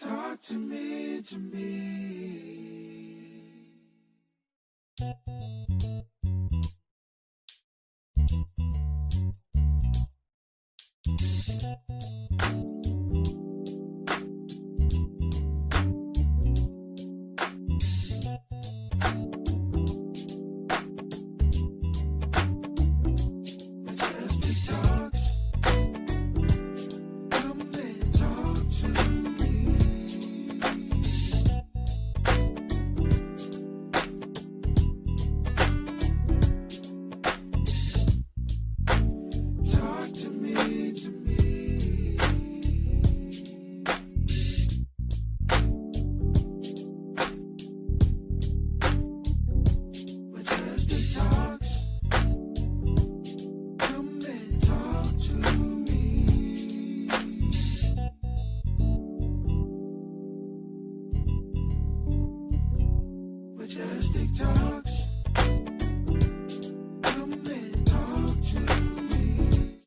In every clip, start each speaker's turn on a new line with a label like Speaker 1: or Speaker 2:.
Speaker 1: Talk to me, to me. Majestic talks. Come and talk to me. Talk to me, to me. Majestic talks. Come and talk to me. Majestic talks. Come and talk to me.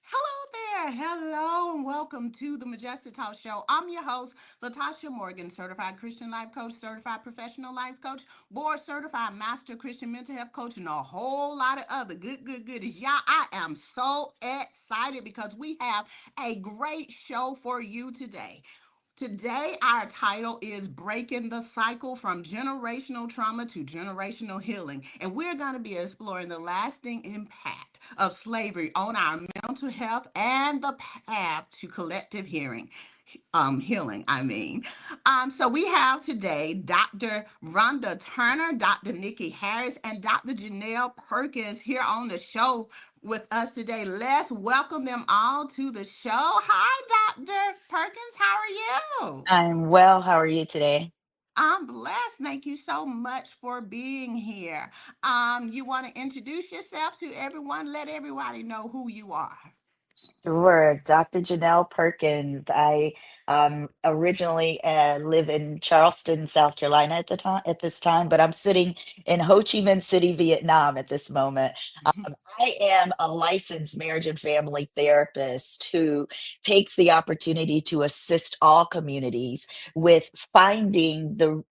Speaker 2: Hello there. Hello and welcome to the Majestic Talk Show. I'm your host, Latasha Morgan, certified Christian life coach, certified professional life coach, board certified master Christian mental health coach, and a whole lot of other goodies. Y'all, I am so excited because we have a great show for you today. Today, our title is Breaking the Cycle from Generational Trauma to Generational Healing. And we're going to be exploring the lasting impact of slavery on our mental health and the path to collective healing. So we have today Dr. Rhonda Turner, Dr. Nikki Harris, and Dr. Jeannelle Perkins here on the show with us today. Let's welcome them all to the show. Hi, Dr. Perkins. How are you?
Speaker 3: I'm well. How are you today?
Speaker 2: I'm blessed. Thank you so much for being here. You want to introduce yourself to everyone? Let everybody know who you are.
Speaker 3: Sure. Dr. Jeannelle Perkins. I originally live in Charleston, South Carolina at this time, but I'm sitting in Ho Chi Minh City, Vietnam at this moment. I am a licensed marriage and family therapist who takes the opportunity to assist all communities with finding the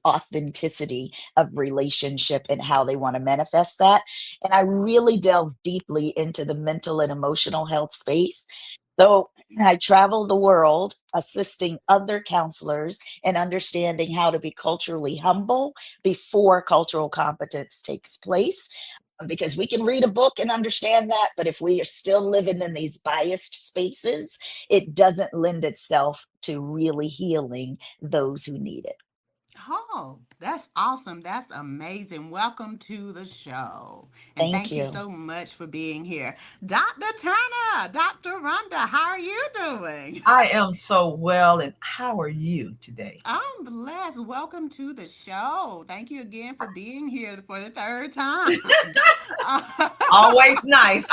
Speaker 3: authenticity of relationship and how they want to manifest that. And I really delve deeply into the mental and emotional health space. So I travel the world assisting other counselors and understanding how to be culturally humble before cultural competence takes place. Because we can read a book and understand that, but if we are still living in these biased spaces, it doesn't lend itself to really healing those who need it.
Speaker 2: Oh, that's awesome. That's amazing. Welcome to the show. And
Speaker 3: Thank
Speaker 2: thank you
Speaker 3: you.
Speaker 2: so much for being here. Dr. Turner, Dr. Rhonda, how are you doing?
Speaker 4: I am so well, and how are you today?
Speaker 2: I'm blessed. Welcome to the show. Thank you again for being here for the third time.
Speaker 4: Always nice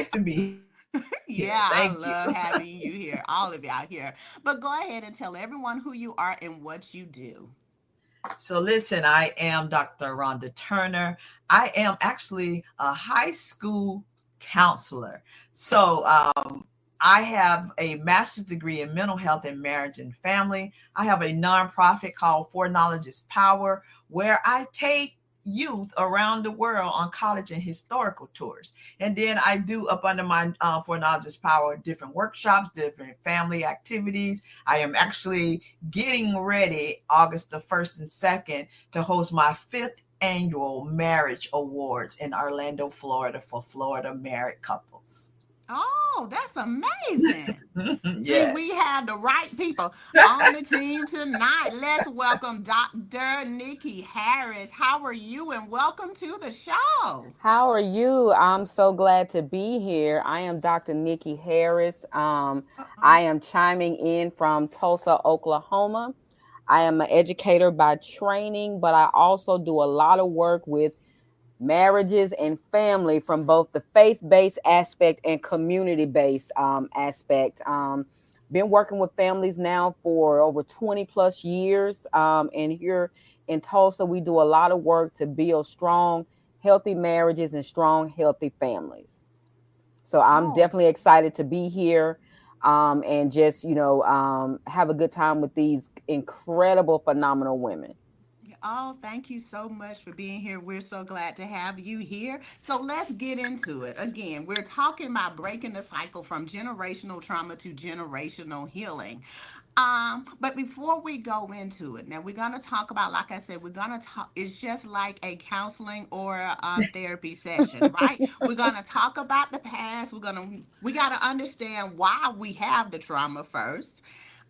Speaker 4: to be here. Thank you.
Speaker 2: Yeah, I love having you here, all of y'all here. But go ahead and tell everyone who you are and what you do.
Speaker 4: So, listen, I am Dr. Rhonda Turner. I am actually a high school counselor. So, I have a master's degree in mental health and marriage and family. I have a nonprofit called For Knowledge is Power, where I take youth around the world on college and historical tours. And then I do up under my For Knowledge is Power different workshops, different family activities. I am actually getting ready August the 1st and 2nd to host my 5th annual marriage awards in Orlando, Florida for Florida married couples.
Speaker 2: Oh, that's amazing. See,
Speaker 4: Yeah.
Speaker 2: we have the right people on the team tonight. Let's welcome Dr. Nikki Harris. How are you? And welcome to the show.
Speaker 5: How are you? I'm so glad to be here. I am Dr. Nikki Harris. I am chiming in from Tulsa, Oklahoma. I am an educator by training, but I also do a lot of work with marriages and family from both the faith-based aspect and community-based aspect. Been working with families now for over 20 plus years. And here in Tulsa, we do a lot of work to build strong, healthy marriages and strong, healthy families. So I'm
Speaker 2: Oh,
Speaker 5: definitely excited to be here. and just, have a good time with these incredible, phenomenal women.
Speaker 2: Oh, thank you so much for being here. We're so glad to have you here. So let's get into it. Again, we're talking about breaking the cycle from generational trauma to generational healing. But before we go into it, now we're gonna talk about, like I said, we're gonna talk. It's just like a counseling or a therapy session, right? We're gonna talk about the past. We gotta understand why we have the trauma first.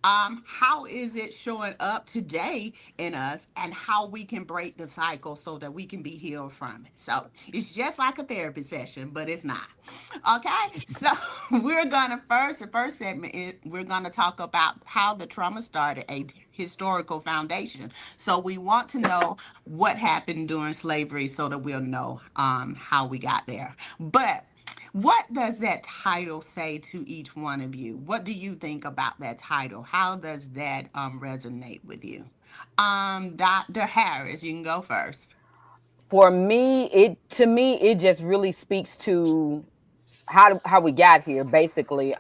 Speaker 2: How is it showing up today in us, and how we can break the cycle so that we can be healed from it. So it's just like a therapy session, but it's not. Okay, so the first segment is we're gonna talk about how the trauma started, a historical foundation. So we want to know what happened during slavery so that we'll know how we got there. But what does that title say to each one of you? What do you think about that title? How does that resonate with you? Dr. Harris, you can go first.
Speaker 5: For me, it just really speaks to how we got here. Basically,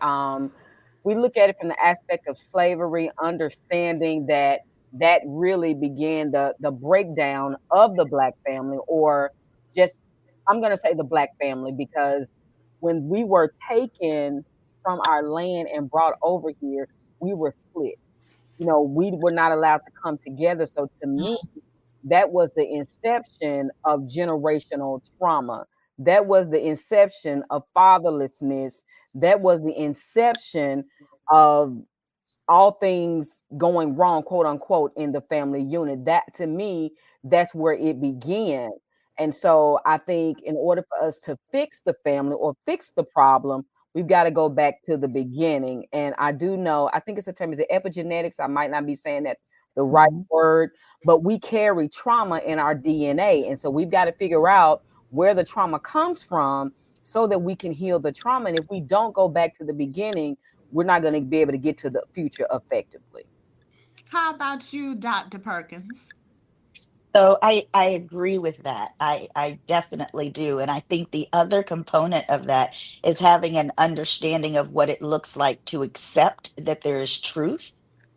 Speaker 5: we look at it from the aspect of slavery, understanding that that really began the breakdown of the black family, or just, I'm going to say the black family, because when we were taken from our land and brought over here, we were split. We were not allowed to come together. So to me, that was the inception of generational trauma. That was the inception of fatherlessness. That was the inception of all things going wrong, quote unquote, in the family unit. That, to me, that's where it began. And so I think in order for us to fix the family or fix the problem, we've got to go back to the beginning. And I do know, I think it's a term, is it epigenetics? I might not be saying that the right word, but we carry trauma in our DNA. And so we've got to figure out where the trauma comes from so that we can heal the trauma. And if we don't go back to the beginning, we're not going to be able to get to the future effectively.
Speaker 2: How about you, Dr. Perkins?
Speaker 3: So I agree with that. I definitely do. And I think the other component of that is having an understanding of what it looks like to accept that there is truth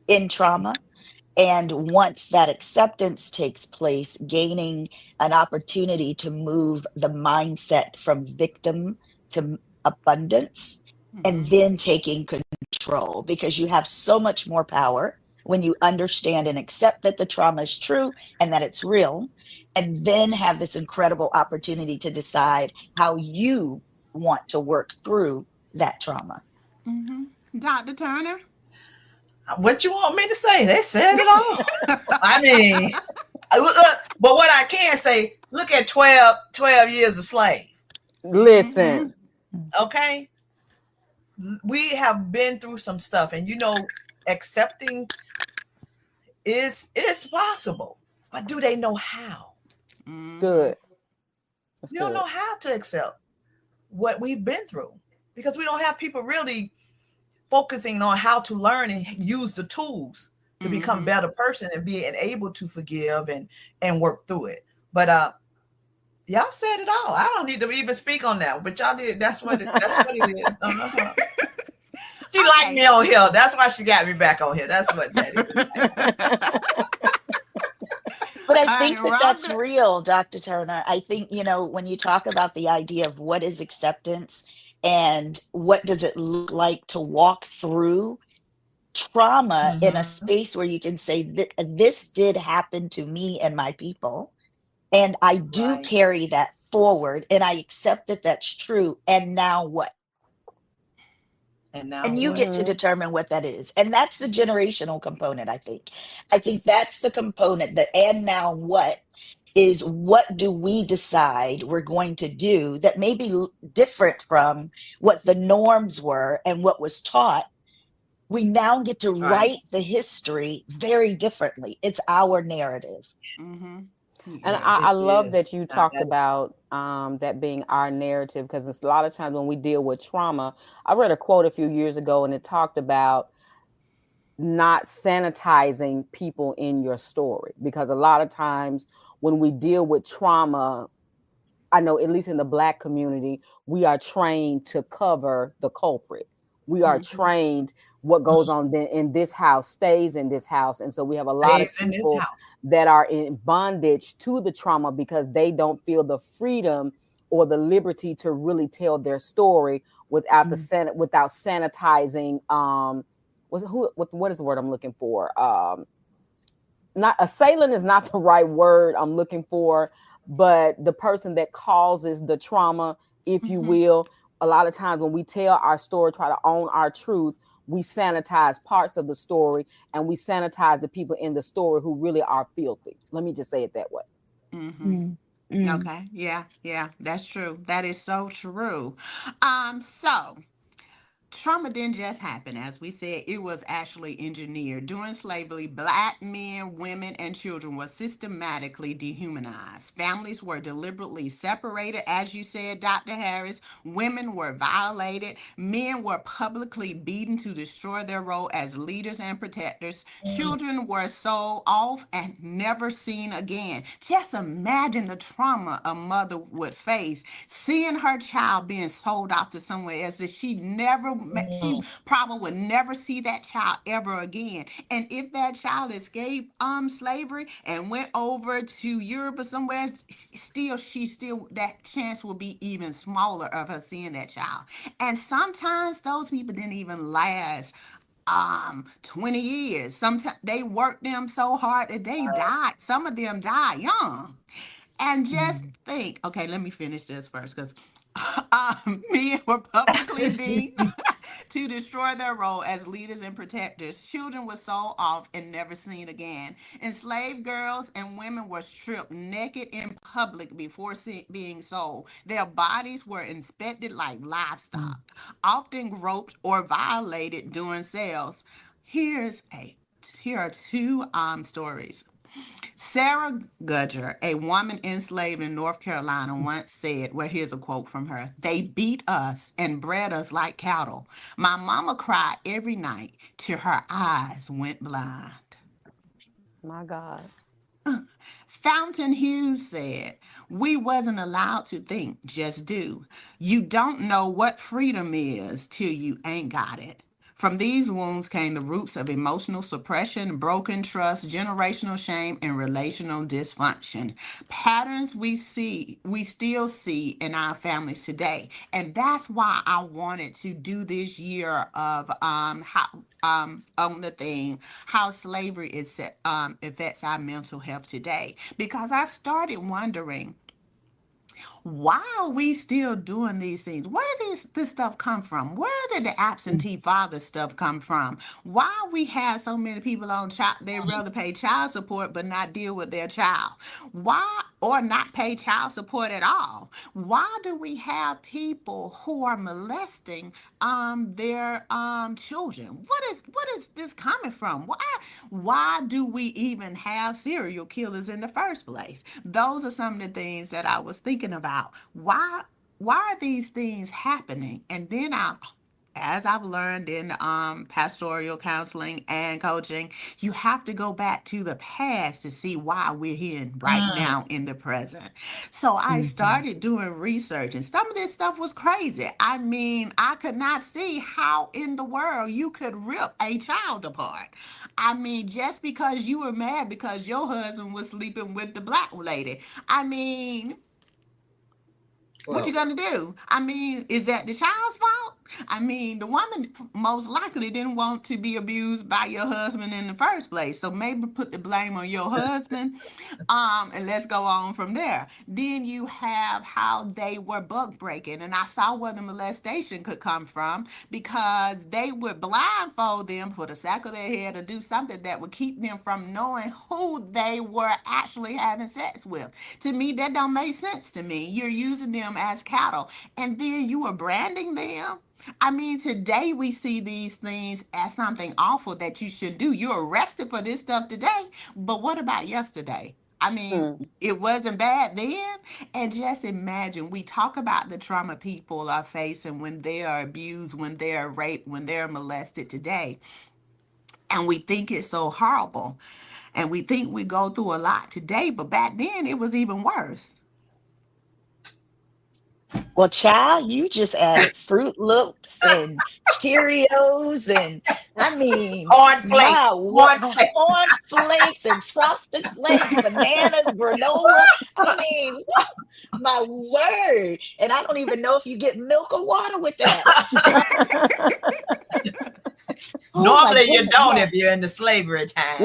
Speaker 3: in trauma. And once that acceptance takes place, gaining an opportunity to move the mindset from victim to abundance, and
Speaker 2: Mm-hmm.
Speaker 3: then taking control, because you have so much more power when you understand and accept that the trauma is true and that it's real, and then have this incredible opportunity to decide how you want to work through that trauma.
Speaker 2: Mm-hmm. Dr. Turner?
Speaker 4: What you want me to say? They said it all. I mean, but what I can say, look at 12 years a slave.
Speaker 2: Mm-hmm.
Speaker 5: Listen,
Speaker 4: Okay. We have been through some stuff, and accepting is possible. But do they know how?
Speaker 5: it's
Speaker 2: Mm-hmm.
Speaker 5: good. It's
Speaker 4: You don't know
Speaker 5: good.
Speaker 4: how to accept what we've been through, because we don't have people really focusing on how to learn and use the tools to become a
Speaker 2: Mm-hmm.
Speaker 4: better person and being able to forgive and work through it. But y'all said it all. I don't need to even speak on that, but y'all did. That's what it is. Uh-huh. She liked
Speaker 2: Okay.
Speaker 4: me on here. That's why she got me back on here. That's what that is.
Speaker 3: But I
Speaker 2: All right,
Speaker 3: think that that's
Speaker 2: Rhonda.
Speaker 3: real, Dr. Turner. I think, when you talk about the idea of what is acceptance and what does it look like to walk through trauma in a
Speaker 4: Mm-hmm.
Speaker 3: space where you can say, this did happen to me and my people, and I do
Speaker 4: Right.
Speaker 3: carry that forward, and I accept that that's true. And now what?
Speaker 4: And now
Speaker 3: And you
Speaker 4: what?
Speaker 3: get to
Speaker 5: Hmm.
Speaker 3: determine what that is. And that's the generational component, I think. I think that's the component that, and now what is, what do we decide we're going to do that may be different from what the norms were and what was taught. We now get to
Speaker 4: Right.
Speaker 3: write the history very differently. It's our narrative.
Speaker 2: Mm-hmm.
Speaker 5: And
Speaker 2: Yeah.
Speaker 5: I
Speaker 4: It
Speaker 5: love that
Speaker 4: is.
Speaker 5: you
Speaker 4: Now
Speaker 5: talked
Speaker 4: that is
Speaker 5: about that being our narrative, because it's a lot of times when we deal with trauma. I read a quote a few years ago, and it talked about not sanitizing people in your story, because a lot of times when we deal with trauma, I know at least in the Black community, we are trained to cover the culprit. We are trained what goes on in this house stays in this house. And so we have a lot of
Speaker 4: Stays in this
Speaker 5: people
Speaker 4: house.
Speaker 5: that are in bondage to the trauma because they don't feel the freedom or the liberty to really tell their story without without sanitizing what is the word I'm looking for? Not assailant is not the right word I'm looking for, but the person that causes the trauma, if you will. A lot of times when we tell our story, try to own our truth, we sanitize parts of the story and we sanitize the people in the story who really are filthy. Let me just say it that way.
Speaker 2: Okay. Yeah, that's true. That is so true. So trauma didn't just happen. As we said, it was actually engineered. During slavery, Black men, women, and children were systematically dehumanized. Families were deliberately separated, as you said, Dr. Harris. Women were violated. Men were publicly beaten to destroy their role as leaders and protectors. Children were sold off and never seen again. Just imagine the trauma a mother would face seeing her child being sold off to somewhere else that she probably would never see that child ever again. And if that child escaped slavery and went over to Europe or somewhere, she still that chance will be even smaller of her seeing that child. And sometimes those people didn't even last 20 years. Sometimes they worked them so hard that they died. Some of them died young. And just think, okay, let me finish this first because men were publicly being to destroy their role as leaders and protectors. Children were sold off and never seen again. Enslaved girls and women were stripped naked in public before being sold. Their bodies were inspected like livestock, often groped or violated during sales. Here are two stories. Sarah Gudger, a woman enslaved in North Carolina, once said, well, here's a quote from her: "They beat us and bred us like cattle. My mama cried every night till her eyes went blind."
Speaker 5: My God.
Speaker 2: Fountain Hughes said, "We wasn't allowed to think, just do. You don't know what freedom is till you ain't got it." From these wounds came the roots of emotional suppression, broken trust, generational shame, and relational dysfunction. Patterns we still see in our families today. And that's why I wanted to do this year of how on the thing how slavery affects our mental health today. Because I started wondering, why are we still doing these things? Where did this stuff come from? Where did the absentee father stuff come from? Why we have so many people on child, they rather pay child support but not deal with their child? Why, or not pay child support at all? Why do we have people who are molesting their children? What is this coming from? Why do we even have serial killers in the first place? Those are some of the things that I was thinking about. Why are these things happening? And then as I've learned in pastoral counseling and coaching, you have to go back to the past to see why we're here right now in the present. So I started doing research, and some of this stuff was crazy. I mean, I could not see how in the world you could rip a child apart. I mean, just because you were mad because your husband was sleeping with the black lady. I mean, what you gonna do? I mean, is that the child's fault? I mean, the woman most likely didn't want to be abused by your husband in the first place. So maybe put the blame on your husband. And let's go on from there. Then you have how they were buck breaking. And I saw where the molestation could come from because they would blindfold them, put a sack of their head, or do something that would keep them from knowing who they were actually having sex with. To me, that don't make sense to me. You're using them as cattle, and then you are branding them. I mean, today we see these things as something awful that you should do. You're arrested for this stuff today, but what about yesterday? I mean, it wasn't bad then. And just imagine, we talk about the trauma people are facing when they are abused, when they're raped, when they're molested today. And we think it's so horrible. And we think we go through a lot today, but back then it was even worse.
Speaker 3: Well, child, you just added Fruit Loops and Cheerios and I mean,
Speaker 4: Cornflake, cornflake.
Speaker 3: corn flakes and frosted flakes, bananas, granola. I mean, my word. And I don't even know if you get milk or water with that. Uh, oh my
Speaker 4: Normally you
Speaker 3: goodness.
Speaker 4: don't if
Speaker 3: Yes.
Speaker 4: you're in the slavery time.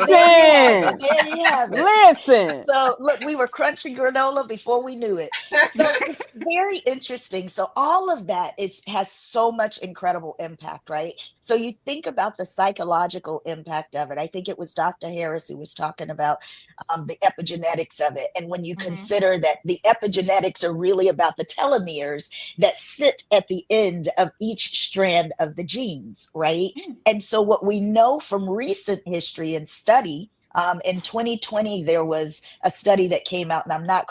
Speaker 3: There you have it.
Speaker 5: Listen,
Speaker 3: There you have it.
Speaker 5: listen.
Speaker 3: So look, we were crunching granola before we knew it. So it's very interesting. So all of that has so much incredible impact, right? So you think about the psychological impact of it. I think it was Dr. Harris who was talking about the epigenetics of it. And when you
Speaker 2: Mhm.
Speaker 3: consider that the epigenetics are really about the telomeres that sit at the end of each strand of the genes, right?
Speaker 2: Mm.
Speaker 3: And so what we know from recent history and study, in 2020, there was a study that came out, and I'm not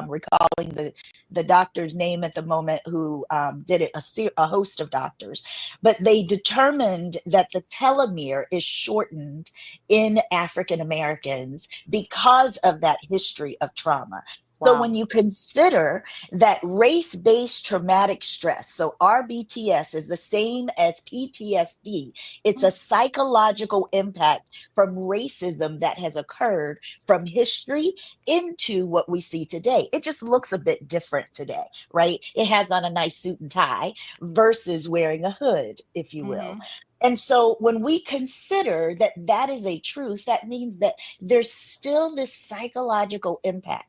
Speaker 3: recalling the doctor's name at the moment who did it, a host of doctors, but they determined that the telomere is shortened in African Americans because of that history of trauma. So when
Speaker 5: Wow.
Speaker 3: you consider that race-based traumatic stress, so RBTS is the same as PTSD, it's a psychological impact from racism that has occurred from history into what we see today. It just looks a bit different today, right? It has on a nice suit and tie versus wearing a hood, if you will.
Speaker 2: Mhm.
Speaker 3: And so when we consider that that is a truth, that means that there's still this psychological impact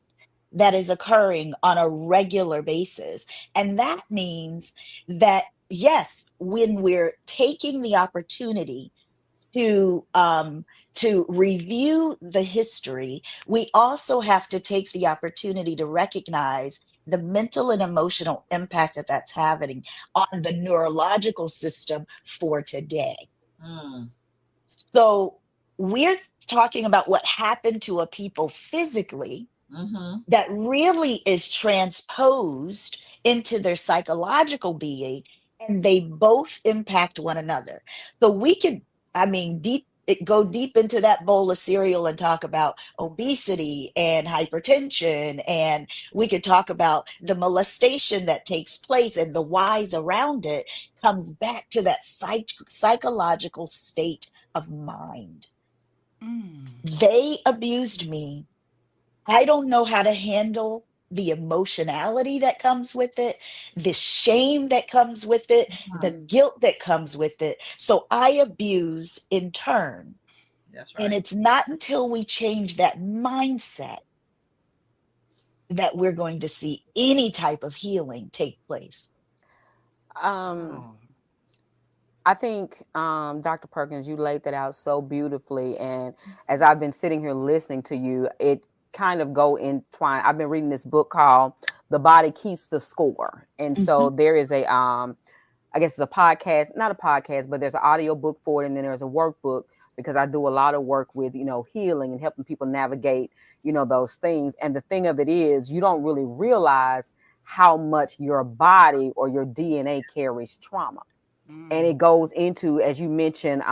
Speaker 3: that is occurring on a regular basis. And that means that, yes, when we're taking the opportunity to review the history, we also have to take the opportunity to recognize the mental and emotional impact that that's having on the neurological system for today.
Speaker 4: Mm,
Speaker 3: So we're talking about what happened to a people physically
Speaker 4: mm-hmm.
Speaker 3: that really is transposed into their psychological being, and they both impact one another. So we could, I mean, go deep into that bowl of cereal and talk about obesity and hypertension, and we could talk about the molestation that takes place and the whys around it comes back to that psychological state of mind.
Speaker 2: Mm.
Speaker 3: They abused me. I don't know how to handle the emotionality that comes with it, the shame that comes with it, the
Speaker 4: Mhm.
Speaker 3: guilt that comes with it. So I abuse in turn.
Speaker 4: That's
Speaker 3: And
Speaker 4: right.
Speaker 3: it's not until we change that mindset that we're going to see any type of healing take place.
Speaker 5: Um,
Speaker 2: Oh.
Speaker 5: I think, Dr. Perkins, you laid that out so beautifully. And as I've been sitting here listening to you, it kind of go entwine. I've been reading this book called The Body Keeps the Score. And so
Speaker 3: Mhm.
Speaker 5: there is I guess it's a podcast, not a podcast, but there's an audio book for it. And then there's a workbook because I do a lot of work with, healing and helping people navigate, those things. And the thing of it is, you don't really realize how much your body or your DNA carries trauma. And
Speaker 2: Mm.
Speaker 5: it goes into, as you mentioned,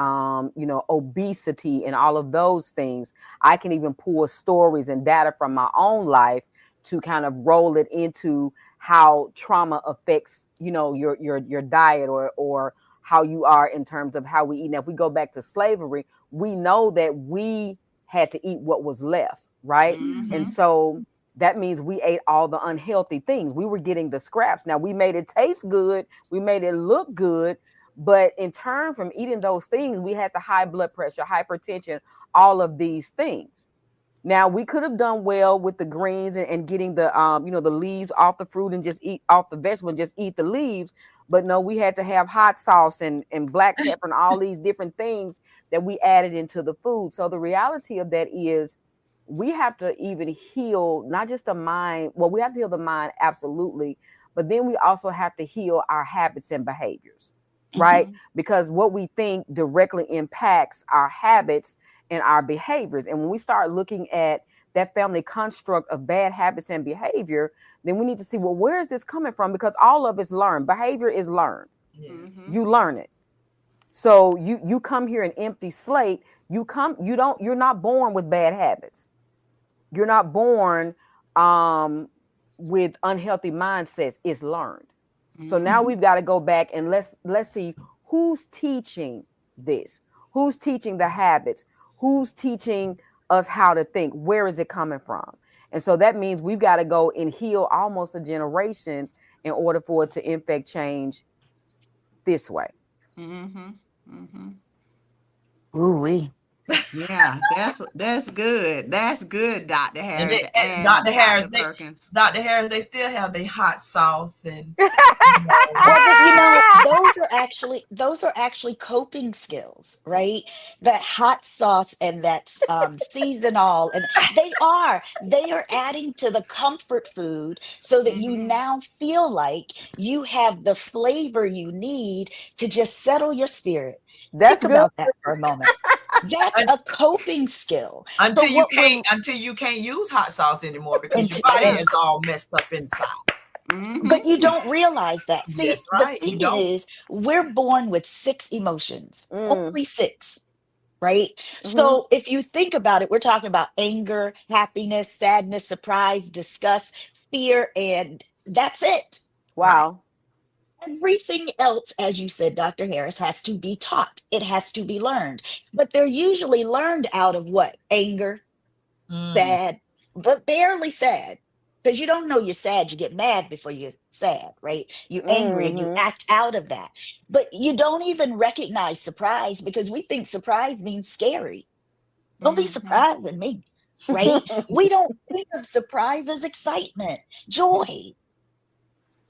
Speaker 5: obesity and all of those things. I can even pull stories and data from my own life to kind of roll it into how trauma affects, your diet or how you are in terms of how we eat. Now, if we go back to slavery, we know that we had to eat what was left, right? And
Speaker 2: Mhm.
Speaker 5: so that means we ate all the unhealthy things. We were getting the scraps. Now, we made it taste good, we made it look good, but in turn from eating those things, we had the high blood pressure, hypertension, all of these things. Now we could have done well with the greens and getting the leaves off the fruit and just eat off the vegetable and just eat the leaves. But no, we had to have hot sauce and black pepper and all these different things that we added into the food. So the reality of that is we have to even heal not just the mind. Well, we have to heal the mind, absolutely. But then we also have to heal our habits and behaviors, right?
Speaker 3: Mhm.
Speaker 5: Because what we think directly impacts our habits and our behaviors. And when we start looking at that family construct of bad habits and behavior, then we need to see, well, where is this coming from? Because all of it's learned. Behavior is learned.
Speaker 4: Yes.
Speaker 2: Mhm.
Speaker 5: You learn it. So you come here an empty slate. You're not born with bad habits. You're not born, um, with unhealthy mindsets is learned. So now we've got to go back and let's see who's teaching this, who's teaching the habits, who's teaching us how to think, where is it coming from? And so that means we've got to go and heal almost a generation in order for it to infect change this way.
Speaker 3: Ooh-wee.
Speaker 2: Yeah, that's good. That's good, Dr. Harris
Speaker 4: And
Speaker 2: and
Speaker 4: Dr. Harris,
Speaker 2: Perkins.
Speaker 4: Dr. Harris, they still have their hot sauce and
Speaker 3: Well, but you know, those are actually coping skills, right? That hot sauce and that seasonal, and they are adding to the comfort food so that you now feel like you have the flavor you need to just settle your spirit.
Speaker 5: That's
Speaker 3: Think
Speaker 5: good.
Speaker 3: about that for a moment. That's a coping skill.
Speaker 4: until
Speaker 3: So
Speaker 4: you
Speaker 3: what we're
Speaker 4: can't use hot sauce anymore because your
Speaker 3: and
Speaker 4: body
Speaker 3: yes,
Speaker 4: is all messed up inside.
Speaker 3: but you don't realize that. See,
Speaker 4: Yes,
Speaker 3: the
Speaker 4: right. You
Speaker 3: thing
Speaker 4: don't.
Speaker 3: is, we're born with 6 emotions, only 6, right?
Speaker 5: Mhm.
Speaker 3: So if you think about it, we're talking about anger, happiness, sadness, surprise, disgust, fear, and that's it.
Speaker 5: Wow.
Speaker 3: Everything else, as you said, Dr. Harris, has to be taught. It has to be learned. But they're usually learned out of what? Anger, sad, but barely sad. Because you don't know you're sad. You get mad before you're sad, right? You're angry and you
Speaker 5: Mhm.
Speaker 3: act out of that. But you don't even recognize surprise because we think surprise means scary. Don't be surprised at me, right? We don't think of surprise as excitement, joy.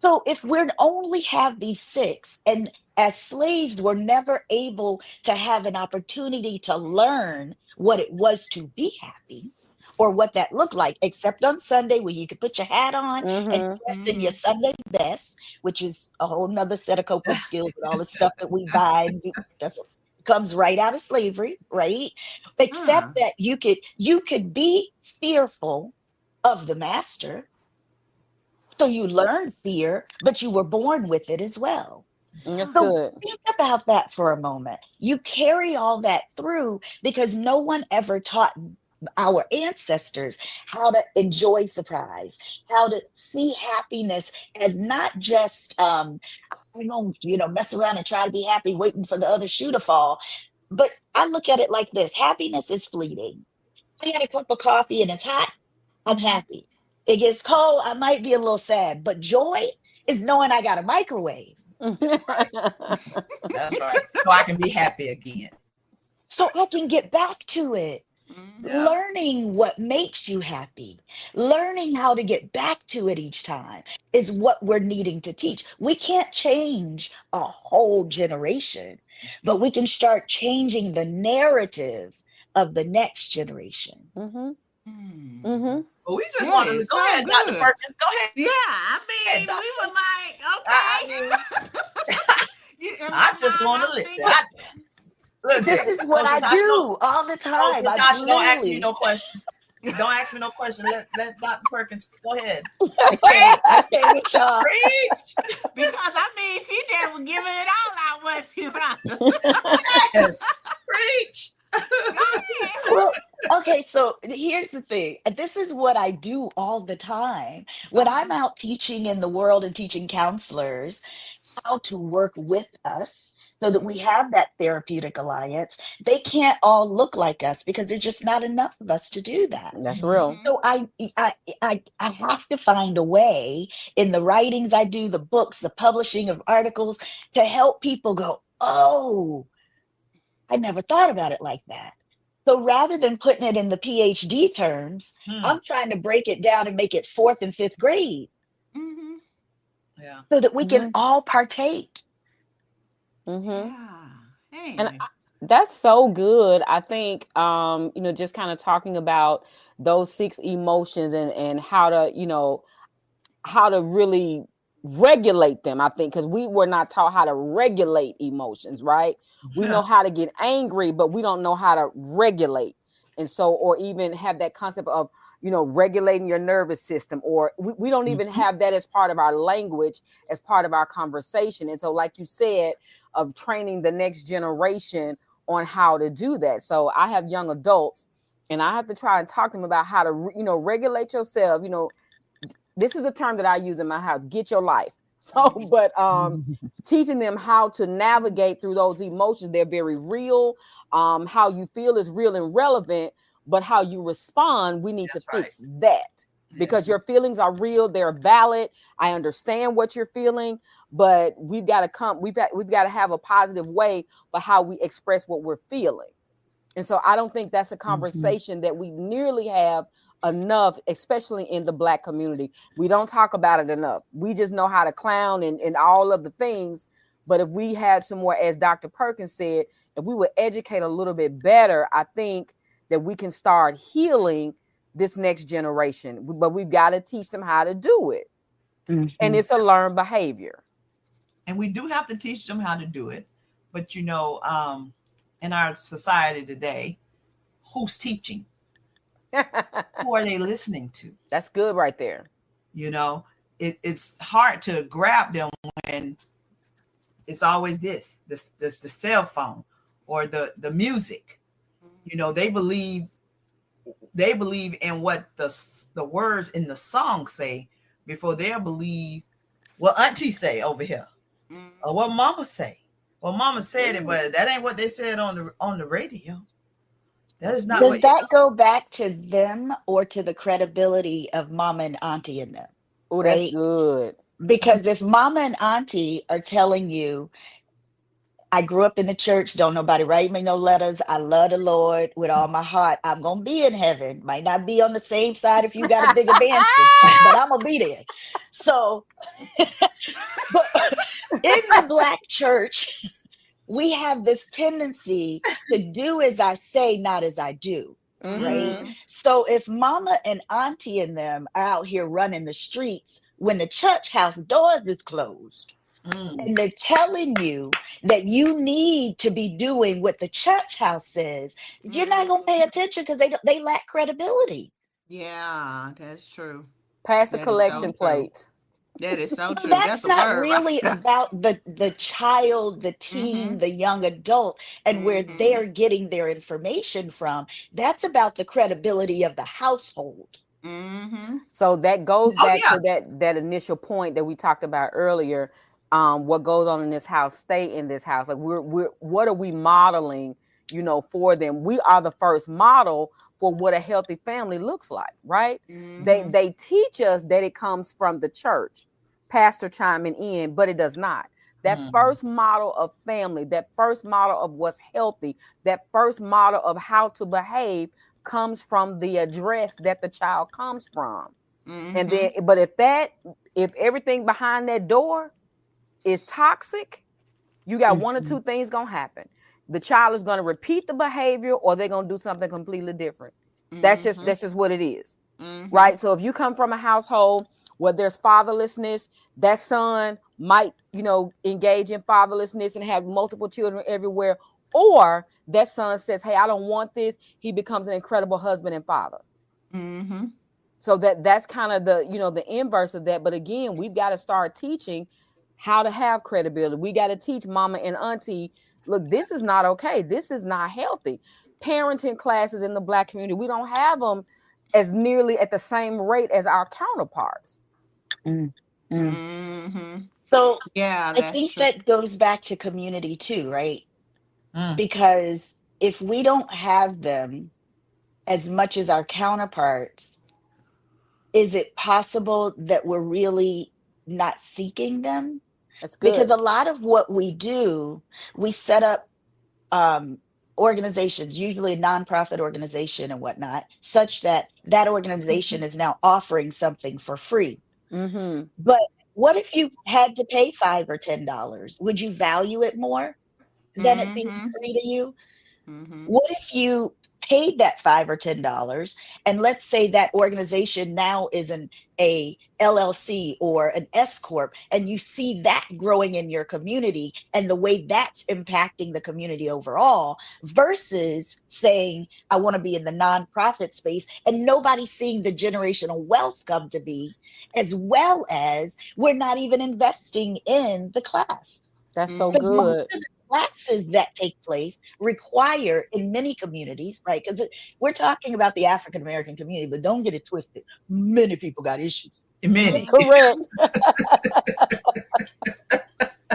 Speaker 3: So if we're only have these 6, and as slaves, we're never able to have an opportunity to learn what it was to be happy or what that looked like, except on Sunday where you could put your hat on and
Speaker 5: Mhm.
Speaker 3: dress in your Sunday best, which is a whole nother set of coping skills and all the stuff that we buy and do. That's comes right out of slavery, right? Except that you could be fearful of the master, so you learn fear, but you were born with it as well.
Speaker 5: That's
Speaker 3: So
Speaker 5: good.
Speaker 3: think about that for a moment. You carry all that through because no one ever taught our ancestors how to enjoy surprise, how to see happiness as not just I don't, mess around and try to be happy waiting for the other shoe to fall. But I look at it like this: happiness is fleeting. I had a cup of coffee and it's hot, I'm happy. It gets cold, I might be a little sad, but joy is knowing I got a microwave.
Speaker 4: That's right. So I can be happy again.
Speaker 3: So I can get back to it.
Speaker 4: Yeah.
Speaker 3: Learning what makes you happy, learning how to get back to it each time is what we're needing to teach. We can't change a whole generation, but we can start changing the narrative of the next generation.
Speaker 5: Mhm. Mhm.
Speaker 4: Well, we just
Speaker 2: That
Speaker 4: wanted to
Speaker 2: is
Speaker 4: go
Speaker 2: so
Speaker 4: ahead, Dr.
Speaker 2: good.
Speaker 4: Perkins. Go ahead.
Speaker 2: Yeah, I mean,
Speaker 4: Doctor.
Speaker 2: we were like,
Speaker 4: I
Speaker 2: okay.
Speaker 4: mean,
Speaker 2: In my
Speaker 4: I just
Speaker 2: mind,
Speaker 4: want to
Speaker 2: I'm
Speaker 4: listen.
Speaker 2: thinking,
Speaker 4: Listen,
Speaker 3: This is what
Speaker 4: Coach
Speaker 3: I
Speaker 4: Latasha,
Speaker 3: do all the
Speaker 4: Coach
Speaker 3: time. I
Speaker 4: Latasha, don't ask me
Speaker 3: literally,
Speaker 4: no questions. Don't ask me no questions. Let Dr. Perkins go ahead.
Speaker 3: I can't with y'all.
Speaker 4: Preach.
Speaker 2: because I mean, she just was giving it all out, what she Rhonda.
Speaker 4: Yes. Preach.
Speaker 2: Go ahead.
Speaker 3: Well, okay, so here's the thing. This is what I do all the time. When I'm out teaching in the world and teaching counselors how to work with us so that we have that therapeutic alliance, they can't all look like us because there's just not enough of us to do that.
Speaker 5: That's real.
Speaker 3: So I have to find a way in the writings I do, the books, the publishing of articles, to help people go, oh, I never thought about it like that. So rather than putting it in the PhD terms, I'm trying to break it down and make it 4th and 5th grade
Speaker 4: Yeah.
Speaker 3: so that we can all partake.
Speaker 5: Mhm.
Speaker 2: Yeah. Hey.
Speaker 5: And that's so good. I think just kind of talking about those 6 emotions and how to really regulate them. I think because we were not taught how to regulate emotions, right? We know how to get angry, but we don't know how to regulate. And so, or even have that concept of regulating your nervous system, or we don't even have that as part of our language, as part of our conversation. And so, like you said, of training the next generation on how to do that. So I have young adults and I have to try and talk to them about how to, regulate yourself. this is a term that I use in my house, get your life. So, but teaching them how to navigate through those emotions, they're very real. How you feel is real and relevant, but how you respond, we need to fix that. Because your feelings are real, they're valid. I understand what you're feeling, but we've got to have a positive way for how we express what we're feeling. And so I don't think that's a conversation that we nearly have enough, especially in the Black community. We don't talk about it enough. We just know how to clown and all of the things. But if we had some more, as Dr. Perkins said, if we would educate a little bit better, I think that we can start healing this next generation. But we've got to teach them how to do it. And it's a learned behavior.
Speaker 4: And we do have to teach them how to do it. But, you know, in our society today, who's teaching? Who are they listening to?
Speaker 5: That's good right there.
Speaker 4: You know, it's hard to grab them when it's always the cell phone or the music. You know, they believe in what the words in the song say before they'll believe what auntie say over here or what mama say. Well, mama said it, but that ain't what they said on the radio. That is not.
Speaker 3: Does that go back to them or to the credibility of mama and auntie in them?
Speaker 5: Oh, that's good.
Speaker 3: Because if mama and auntie are telling you, I grew up in the church, don't nobody write me no letters, I love the Lord with all my heart, I'm going to be in heaven. Might not be on the same side if you got a bigger mansion, but I'm going to be there. So, but in the Black church, we have this tendency to do as I say, not as I do. Right? So if mama and auntie and them are out here running the streets when the church house doors is closed, and they're telling you that you need to be doing what the church house says, you're not going to pay attention because they lack credibility.
Speaker 2: Yeah, that's true.
Speaker 5: Pass the collection plate.
Speaker 2: That is so true.
Speaker 3: That's not really about the child, the teen, the young adult, and where they're getting their information from. That's about the credibility of the household.
Speaker 5: So that goes back to that initial point that we talked about earlier. What goes on in this house, stay in this house. Like what are we modeling, you know, for them? We are the first model for what a healthy family looks like, right? They teach us that it comes from the church, pastor chiming in, but it does not. That first model of family, that first model of what's healthy, that first model of how to behave comes from the address that the child comes from. And then, but if everything behind that door is toxic, you got one or two things gonna happen. The child is gonna repeat the behavior, or they're gonna do something completely different. That's just what it is, right? So if you come from a household where there's fatherlessness, that son might, you know, engage in fatherlessness and have multiple children everywhere, or that son says, "Hey, I don't want this." He becomes an incredible husband and father. So that's kind of the, you know, the inverse of that. But again, we've got to start teaching how to have credibility. We got to teach mama and auntie, look, this is not okay. This is not healthy. Parenting classes in the Black community, we don't have them as nearly at the same rate as our counterparts.
Speaker 3: So yeah, I think that goes back to community too, right? Because if we don't have them as much as our counterparts, is it possible that we're really not seeking them?
Speaker 5: That's good.
Speaker 3: Because a lot of what we do, we set up organizations, usually a nonprofit organization and whatnot, such that that organization is now offering something for free. But what if you had to pay $5 or $10? Would you value it more than it being free to you? What if you paid that $5 or $10, and let's say that organization now is a LLC or an S corp, and you see that growing in your community and the way that's impacting the community overall, versus saying, I want to be in the nonprofit space, and nobody's seeing the generational wealth come to be, as well as we're not even investing in the class.
Speaker 5: That's so good.
Speaker 3: Most of the classes that take place require, in many communities, right? Because we're talking about the African American community, but don't get it twisted. Many people got issues.
Speaker 4: Many.
Speaker 5: Correct.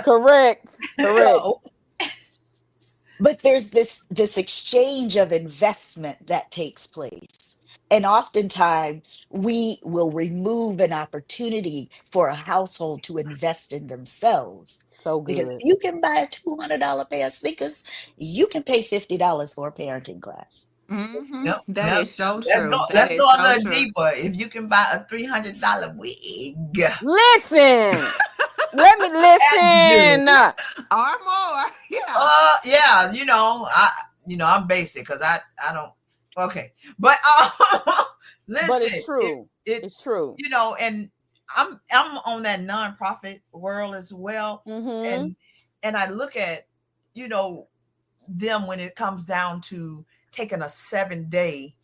Speaker 5: Correct. Correct.
Speaker 3: So, but there's this exchange of investment that takes place. And oftentimes we will remove an opportunity for a household to invest in themselves.
Speaker 5: So
Speaker 3: Because if
Speaker 5: good.
Speaker 3: you can buy a $200 pair of sneakers, you can pay $50 for a parenting class.
Speaker 4: Yep.
Speaker 2: That
Speaker 4: Yep.
Speaker 2: is so
Speaker 4: Let's go.
Speaker 2: true. That
Speaker 4: Let's
Speaker 2: is
Speaker 4: go a
Speaker 2: so
Speaker 4: little
Speaker 2: true.
Speaker 4: deeper. If you can buy a $300 wig,
Speaker 5: Listen. Let me
Speaker 4: that's good.
Speaker 5: listen.
Speaker 2: Or more. Yeah.
Speaker 4: Yeah. I'm basic because I don't. Okay, but
Speaker 5: But
Speaker 4: listen,
Speaker 5: it's true.
Speaker 4: it
Speaker 5: It's true.
Speaker 4: and I'm on that nonprofit world as well,
Speaker 5: Mm-hmm.
Speaker 4: and I look at you know them when it comes down to taking a 7-day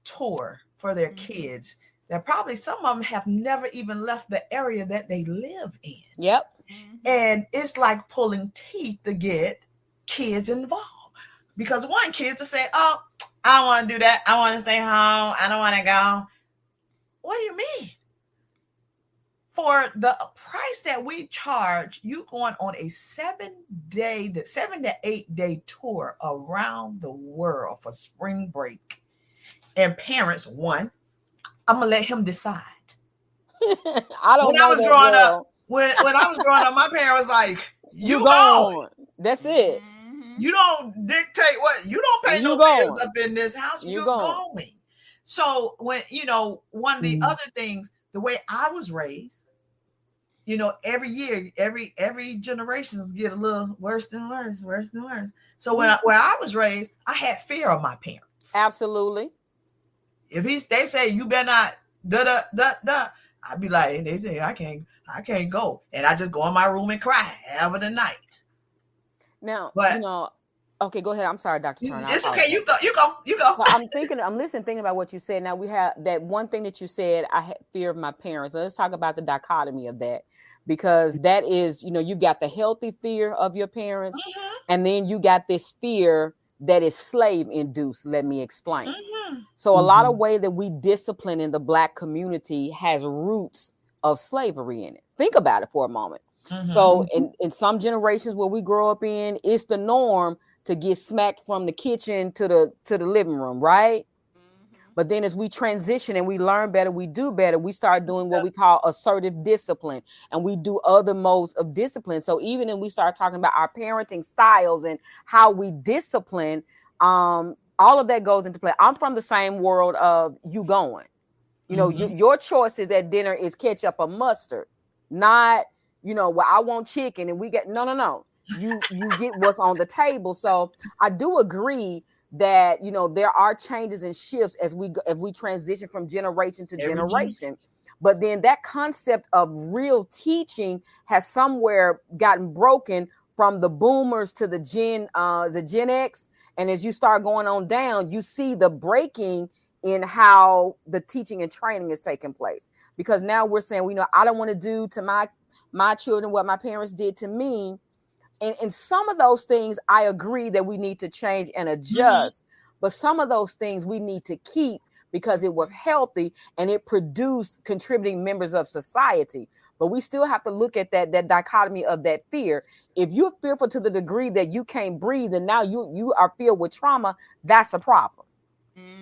Speaker 4: tour for their kids. That probably some of them have never even left the area that they live in.
Speaker 5: Yep.
Speaker 4: And it's like pulling teeth to get kids involved. Because one kids to say, oh, I don't want to do that. I want to stay home. I don't want to go. What do you mean? For the price that we charge, you going on a 7 to 8 day tour around the world for spring break. And parents, one, I'm gonna let him decide.
Speaker 5: I don't
Speaker 4: When I
Speaker 5: know
Speaker 4: was
Speaker 5: that
Speaker 4: growing up,
Speaker 5: well.
Speaker 4: when I was growing up, my parents was like,
Speaker 5: You
Speaker 4: you
Speaker 5: go
Speaker 4: going.
Speaker 5: on. That's it.
Speaker 4: You don't dictate what you don't pay
Speaker 5: You
Speaker 4: no bills
Speaker 5: going.
Speaker 4: up in this house.
Speaker 5: You
Speaker 4: You're
Speaker 5: going.
Speaker 4: going. So when one of the
Speaker 3: Mm.
Speaker 4: other things, the way I was raised, every year, every generations get a little worse than worse, worse than worse. So where I was raised, I had fear of my parents.
Speaker 5: Absolutely.
Speaker 4: If they say you better not da da da da, I'd be like, and they say I can't go, and I just go in my room and cry half of the night.
Speaker 5: Now,
Speaker 4: But
Speaker 5: okay, go ahead. I'm sorry, Dr. Turner. I
Speaker 4: it's okay.
Speaker 5: apologize.
Speaker 4: You go.
Speaker 5: So I'm listening, thinking about what you said. Now we have that one thing that you said, I had fear of my parents. So let's talk about the dichotomy of that. Because that is, you've got the healthy fear of your parents, and then you got this fear that is slave induced. Let me explain. So a lot of way that we discipline in the Black community has roots of slavery in it. Think about it for a moment. So in some generations where we grow up in, it's the norm to get smacked from the kitchen to the living room, right? But then as we transition and we learn better, we do better, we start doing what we call assertive discipline, and we do other modes of discipline. So even when we start talking about our parenting styles and how we discipline, all of that goes into play. I'm from the same world of you going. Your choices at dinner is ketchup or mustard, not, well, I want chicken and we get no. You get what's on the table. So I do agree that there are changes and shifts as we transition from generation to generation. But then that concept of real teaching has somewhere gotten broken from the boomers to the Gen X. And as you start going on down, you see the breaking in how the teaching and training is taking place. Because now we're saying, I don't want to do to my children what my parents did to me. And some of those things I agree that we need to change and adjust, but some of those things we need to keep because it was healthy and it produced contributing members of society. But we still have to look at that dichotomy of that fear. If you're fearful to the degree that you can't breathe and now you are filled with trauma, that's a problem.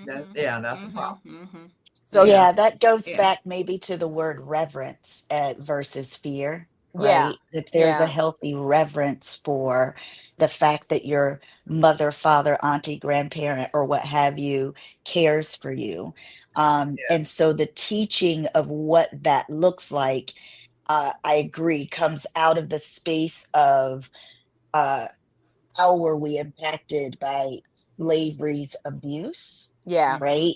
Speaker 4: That's a problem.
Speaker 5: So
Speaker 3: Yeah, that goes back maybe to the word reverence versus fear,
Speaker 5: yeah,
Speaker 3: right? That there's a
Speaker 5: yeah,
Speaker 3: healthy reverence for the fact that your mother, father, auntie, grandparent, or what have you cares for you. And
Speaker 4: Yes.
Speaker 3: so the teaching of what that looks like, I agree, comes out of the space of uh, how were we impacted by slavery's abuse,
Speaker 5: yeah,
Speaker 3: right?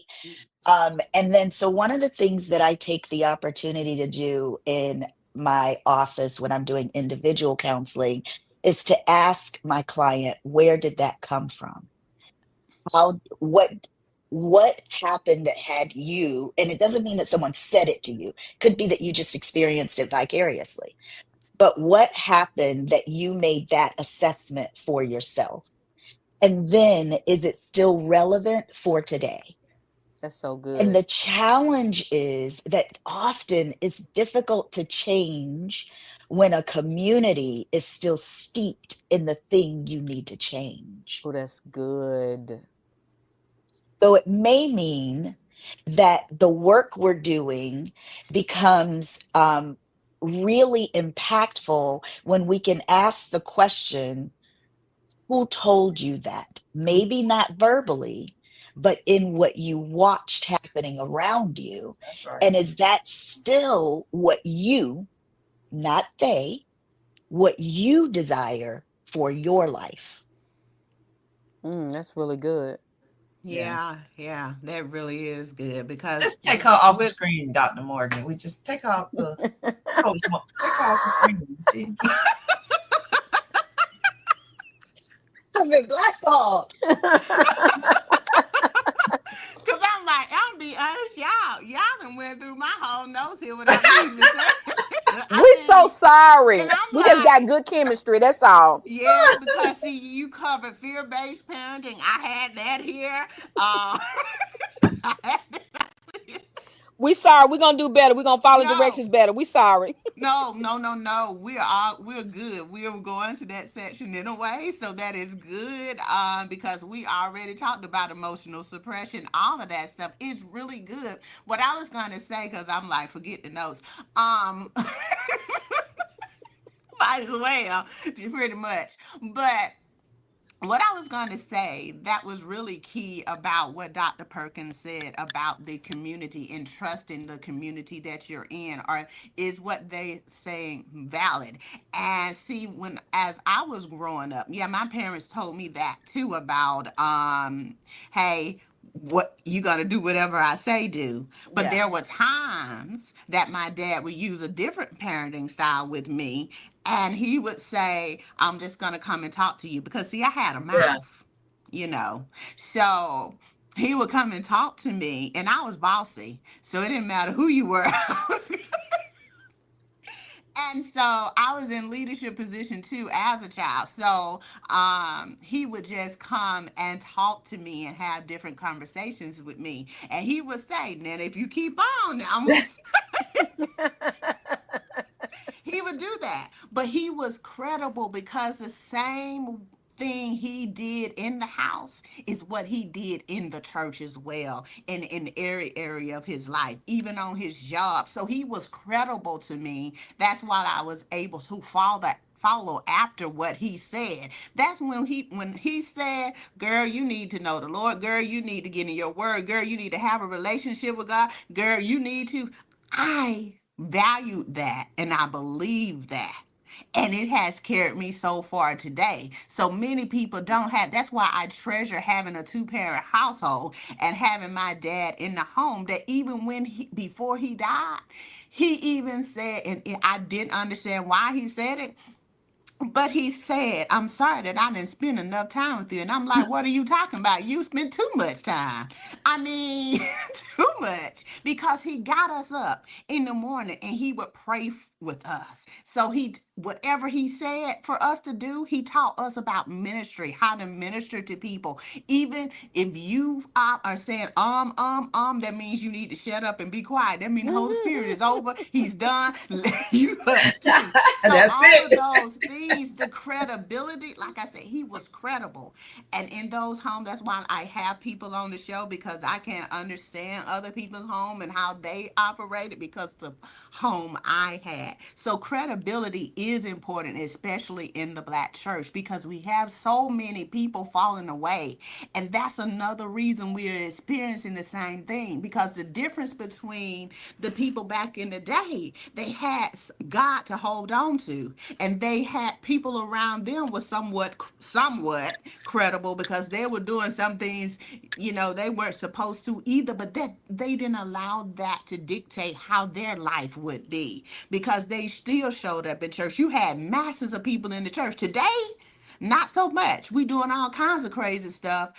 Speaker 3: And then, so one of the things that I take the opportunity to do in my office when I'm doing individual counseling is to ask my client, where did that come from? How, what happened that had you, and it doesn't mean that someone said it to you, could be that you just experienced it vicariously, but what happened that you made that assessment for yourself? And then is it still relevant for today?
Speaker 5: That's so
Speaker 3: And
Speaker 5: good.
Speaker 3: the challenge is that often it's difficult to change when a community is still steeped in the thing you need to change.
Speaker 5: Oh, that's good.
Speaker 3: So it may mean that the work we're doing becomes really impactful when we can ask the question, who told you that? Maybe not verbally, but in what you watched happening around you.
Speaker 4: That's right.
Speaker 3: And is that still what you, not they, what you desire for your life?
Speaker 5: That's really good.
Speaker 4: Yeah.
Speaker 2: Yeah, that really is good because
Speaker 4: Just take her off the
Speaker 2: with
Speaker 4: screen, Dr. Morgan. We just take her off the take her off the screen.
Speaker 3: I've been blackballed.
Speaker 2: Cause I'm like, I'll be honest, y'all done went through my whole nose here without me even saying.
Speaker 5: We so
Speaker 2: And
Speaker 5: sorry.
Speaker 2: I'm
Speaker 5: We just
Speaker 2: like,
Speaker 5: got good chemistry. That's all.
Speaker 2: yeah, because see, you covered fear-based parenting. I had that here. I had that here.
Speaker 5: We sorry. We're gonna do better. We're gonna follow
Speaker 2: No,
Speaker 5: directions better. We sorry.
Speaker 2: no. We're good. We're going to that section in a way, so that is good. Because we already talked about emotional suppression, all of that stuff is really good. What I was gonna say, because I'm like, forget the notes. Um, might as well, pretty much. But what I was going to say that was really key about what Dr. Perkins said about the community and trusting the community that you're in, or is what they saying valid. And see, when as I was growing up, yeah, my parents told me that too about hey, what you got to do whatever I say do. But
Speaker 5: Yeah.
Speaker 2: there were times that my dad would use a different parenting style with me, and he would say, I'm just going to come and talk to you. Because, see, I had a
Speaker 4: Yeah.
Speaker 2: mouth, you know. So he would come and talk to me, and I was bossy. So it didn't matter who you were. And so I was in leadership position too as a child. So he would just come and talk to me and have different conversations with me. And he would say, "Now, if you keep on, now I'm gonna he would do that. But he was credible because the same thing he did in the house is what he did in the church as well, and in every area of his life, even on his job. So he was credible to me. That's why I was able to follow after what he said. That's when he said, girl, you need to know the Lord, girl, you need to get in your word, girl, you need to have a relationship with God, girl, you need to. I valued that and I believe that. And it has carried me so far today. So many people don't have. That's why I treasure having a two-parent household and having my dad in the home. That even before he died, he even said, and I didn't understand why he said it, but he said, I'm sorry that I didn't spend enough time with you. And I'm like, what are you talking about? You spent too much time. I mean, too much. Because he got us up in the morning and he would pray with us. So whatever he said for us to do, he taught us about ministry, how to minister to people. Even if you are saying, that means you need to shut up and be quiet. That means the Holy Spirit is over. He's done. You hush too. So
Speaker 4: That's
Speaker 2: all of
Speaker 4: it.
Speaker 2: those things, the credibility, like I said, he was credible. And in those homes, that's why I have people on the show, because I can't understand other people's home and how they operated because the home I had. So credibility is important, especially in the Black church, because we have so many people falling away. And that's another reason we're experiencing the same thing, because the difference between the people back in the day, they had God to hold on to, and they had people around them was somewhat credible, because they were doing some things, they weren't supposed to either, but that they didn't allow that to dictate how their life would be, because they still showed up in church. You had masses of people in the church. Today, not so much. We doing all kinds of crazy stuff,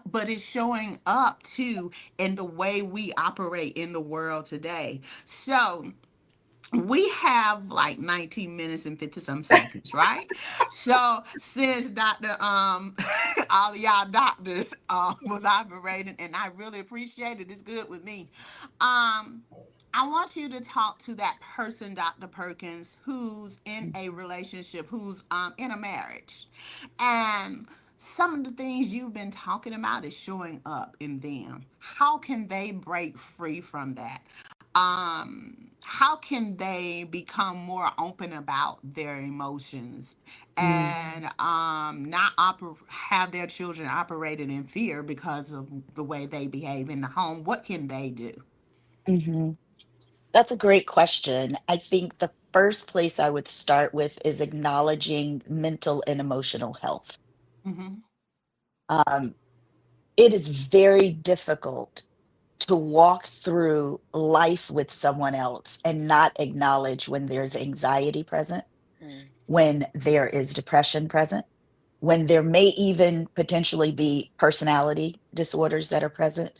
Speaker 2: but it's showing up too in the way we operate in the world today. So we have like 19 minutes and 50 some seconds, right? So since Dr. All of y'all doctors was operating, and I really appreciate it. It's good with me. Um I want you to talk to that person, Dr. Perkins, who's in a relationship, who's in a marriage. And some of the things you've been talking about is showing up in them. How can they break free from that? How can they become more open about their emotions
Speaker 3: Mm,
Speaker 2: and not have their children operating in fear because of the way they behave in the home? What can they do?
Speaker 3: mhm. That's a great question. I think the first place I would start with is acknowledging mental and emotional health.
Speaker 2: Mm-hmm.
Speaker 3: Um, it is very difficult to walk through life with someone else and not acknowledge when there's anxiety present,
Speaker 5: Mm.
Speaker 3: when there is depression present, when there may even potentially be personality disorders that are present,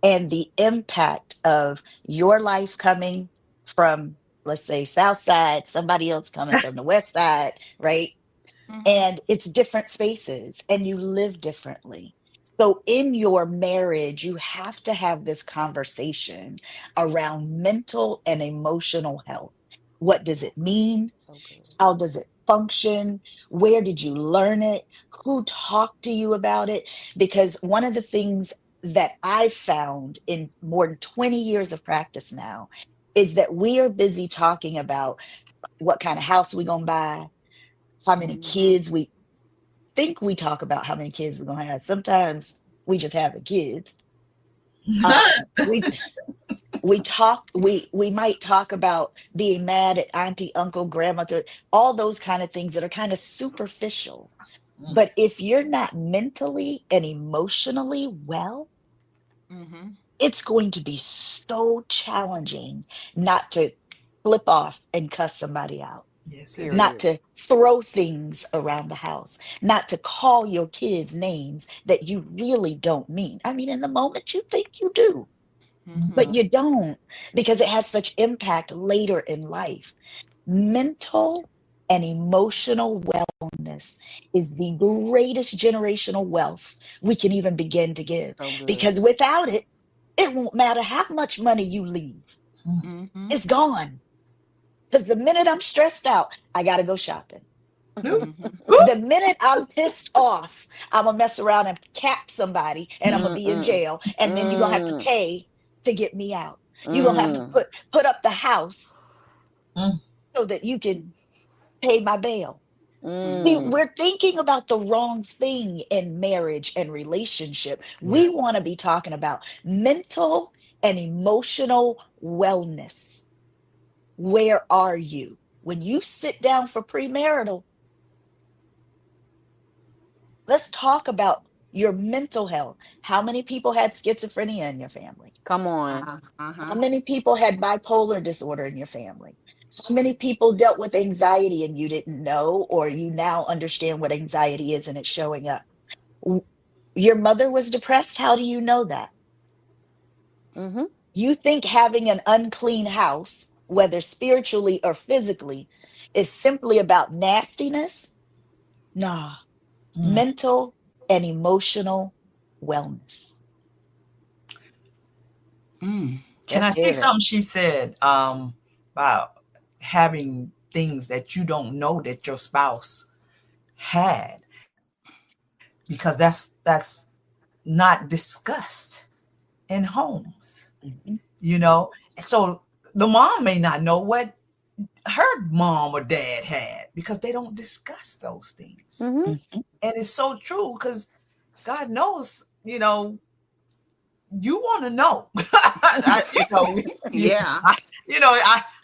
Speaker 3: and the impact of your life coming from, let's say, South Side, somebody else coming from the West Side, right?
Speaker 2: Mm-hmm.
Speaker 3: And it's different spaces and you live differently. So in your marriage, you have to have this conversation around mental and emotional health. What does it mean?
Speaker 5: So good.
Speaker 3: How does it function? Where did you learn it? Who talked to you about it? Because one of the things that I've found in more than 20 years of practice now is that we are busy talking about what kind of house we gonna buy, how many
Speaker 2: Mm-hmm.
Speaker 3: kids we think we talk about how many kids we're gonna have. Sometimes we just have the kids. We we might talk about being mad at auntie, uncle, grandmother, all those kind of things that are kind of superficial.
Speaker 4: Mm,
Speaker 3: But if you're not mentally and emotionally well,
Speaker 2: Mm-hmm.
Speaker 3: it's going to be so challenging not to flip off and cuss somebody out,
Speaker 4: yes, it is.
Speaker 3: not
Speaker 5: Period.
Speaker 3: to throw things around the house, not to call your kids names that you really don't mean. I mean, in the moment, you think you do, but
Speaker 2: Mm-hmm.
Speaker 3: you don't, because it has such impact later in life. Mental and emotional wellness is the greatest generational wealth we can even begin to give,
Speaker 5: So good.
Speaker 3: because without it, it won't matter how much money you leave,
Speaker 4: Mm.
Speaker 2: Mm-hmm.
Speaker 3: it's gone. Because the minute I'm stressed out, I got to go shopping.
Speaker 4: Ooh,
Speaker 2: Mm-hmm.
Speaker 4: ooh,
Speaker 3: The minute I'm pissed off, I'm gonna mess around and cap somebody and I'm gonna be in
Speaker 5: Mm-mm.
Speaker 3: jail. And then you're gonna have to
Speaker 5: Mm.
Speaker 3: pay to get me out. You're gonna have to
Speaker 5: Mm.
Speaker 3: put up the house
Speaker 4: mm,
Speaker 3: so that you can pay my bail. See,
Speaker 5: Mm.
Speaker 3: we're thinking about the wrong thing in marriage and relationship.
Speaker 4: yeah.
Speaker 3: We want to be talking about mental and emotional wellness. Where are you? When you sit down for premarital, let's talk about your mental health. How many people had schizophrenia in your family?
Speaker 5: Come on.
Speaker 2: Uh-huh.
Speaker 3: How
Speaker 2: Uh-huh.
Speaker 3: many people had bipolar disorder in your family? How many people dealt with anxiety and you didn't know, or you now understand what anxiety is and it's showing up? W- Your mother was depressed. How do you know that?
Speaker 5: Mm-hmm.
Speaker 3: You think having an unclean house, whether spiritually or physically, is simply about nastiness? Nah,
Speaker 4: Mm.
Speaker 3: mental and emotional wellness.
Speaker 2: Mm.
Speaker 4: Can I
Speaker 5: That's
Speaker 4: say
Speaker 5: good.
Speaker 4: something she said about having things that you don't know that your spouse had, because that's not discussed in homes,
Speaker 3: Mhm,
Speaker 4: you know. So the mom may not know what her mom or dad had because they don't discuss those things.
Speaker 5: Mm-hmm.
Speaker 3: mhm.
Speaker 4: And it's so true because God knows, you want to know. I, you know, you,
Speaker 2: Yeah.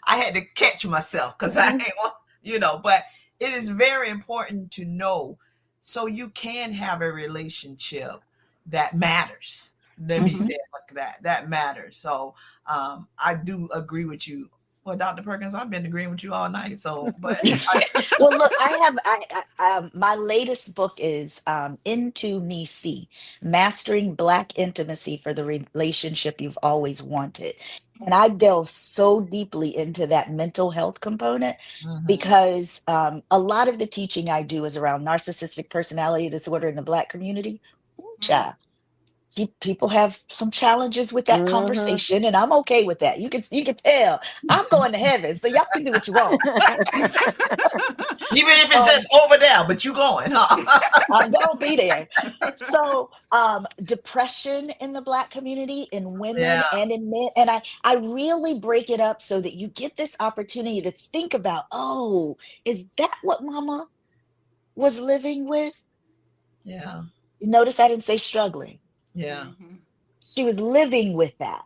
Speaker 4: I had to catch myself because I ain't want, but it is very important to know so you can have a relationship that matters. Let me
Speaker 2: Mm-hmm.
Speaker 4: say it like that. That matters. So I do agree with you Well, Dr. Perkins, I've been agreeing with you all night. So, but
Speaker 3: Well, look, my latest book is Into Me See, Mastering Black Intimacy for the Relationship You've Always Wanted. And I delve so deeply into that mental health component
Speaker 4: Mhm.
Speaker 3: because a lot of the teaching I do is around narcissistic personality disorder in the Black community. Ooh, child, people have some challenges with that
Speaker 5: Mm-hmm.
Speaker 3: conversation, and I'm okay with that. You can tell I'm going to heaven, so y'all can do what you want.
Speaker 4: Even if it's just
Speaker 3: Um,
Speaker 4: over there, but you going, huh?
Speaker 3: I'm gonna be there. So, depression in the Black community, in women
Speaker 4: Yeah.
Speaker 3: and in men, and I really break it up so that you get this opportunity to think about, oh, is that what Mama was living with?
Speaker 4: Yeah.
Speaker 3: Notice I didn't say struggling.
Speaker 4: Yeah.
Speaker 3: She was living with that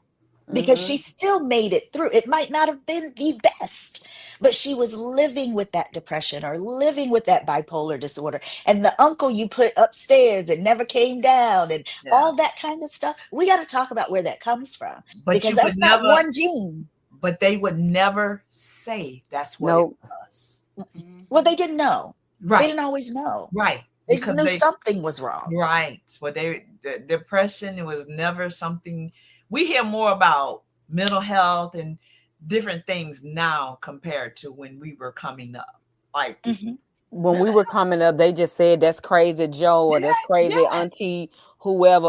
Speaker 3: because she
Speaker 5: Mm-hmm.
Speaker 3: still made it through. It might not have been the best, but she was living with that depression or living with that bipolar disorder. And the uncle you put upstairs that never came down and
Speaker 4: Yeah.
Speaker 3: all that kind of stuff. We got to talk about where that comes from
Speaker 4: But
Speaker 3: because
Speaker 4: you would
Speaker 3: that's not
Speaker 4: never,
Speaker 3: one gene.
Speaker 4: but they would never say that's what it
Speaker 5: Nope.
Speaker 4: was.
Speaker 3: Well, they didn't know. They
Speaker 4: Right.
Speaker 3: didn't always know.
Speaker 4: Right.
Speaker 3: They just
Speaker 4: Because
Speaker 3: knew
Speaker 4: they,
Speaker 3: something was wrong.
Speaker 4: right. Well, the depression, it was never something we hear more about mental health and different things now compared to when we were coming up. Like,
Speaker 3: Mhm.
Speaker 5: When we were coming up, they just said that's crazy Joe or that's
Speaker 4: yeah,
Speaker 5: crazy
Speaker 4: yeah,
Speaker 5: Auntie whoever.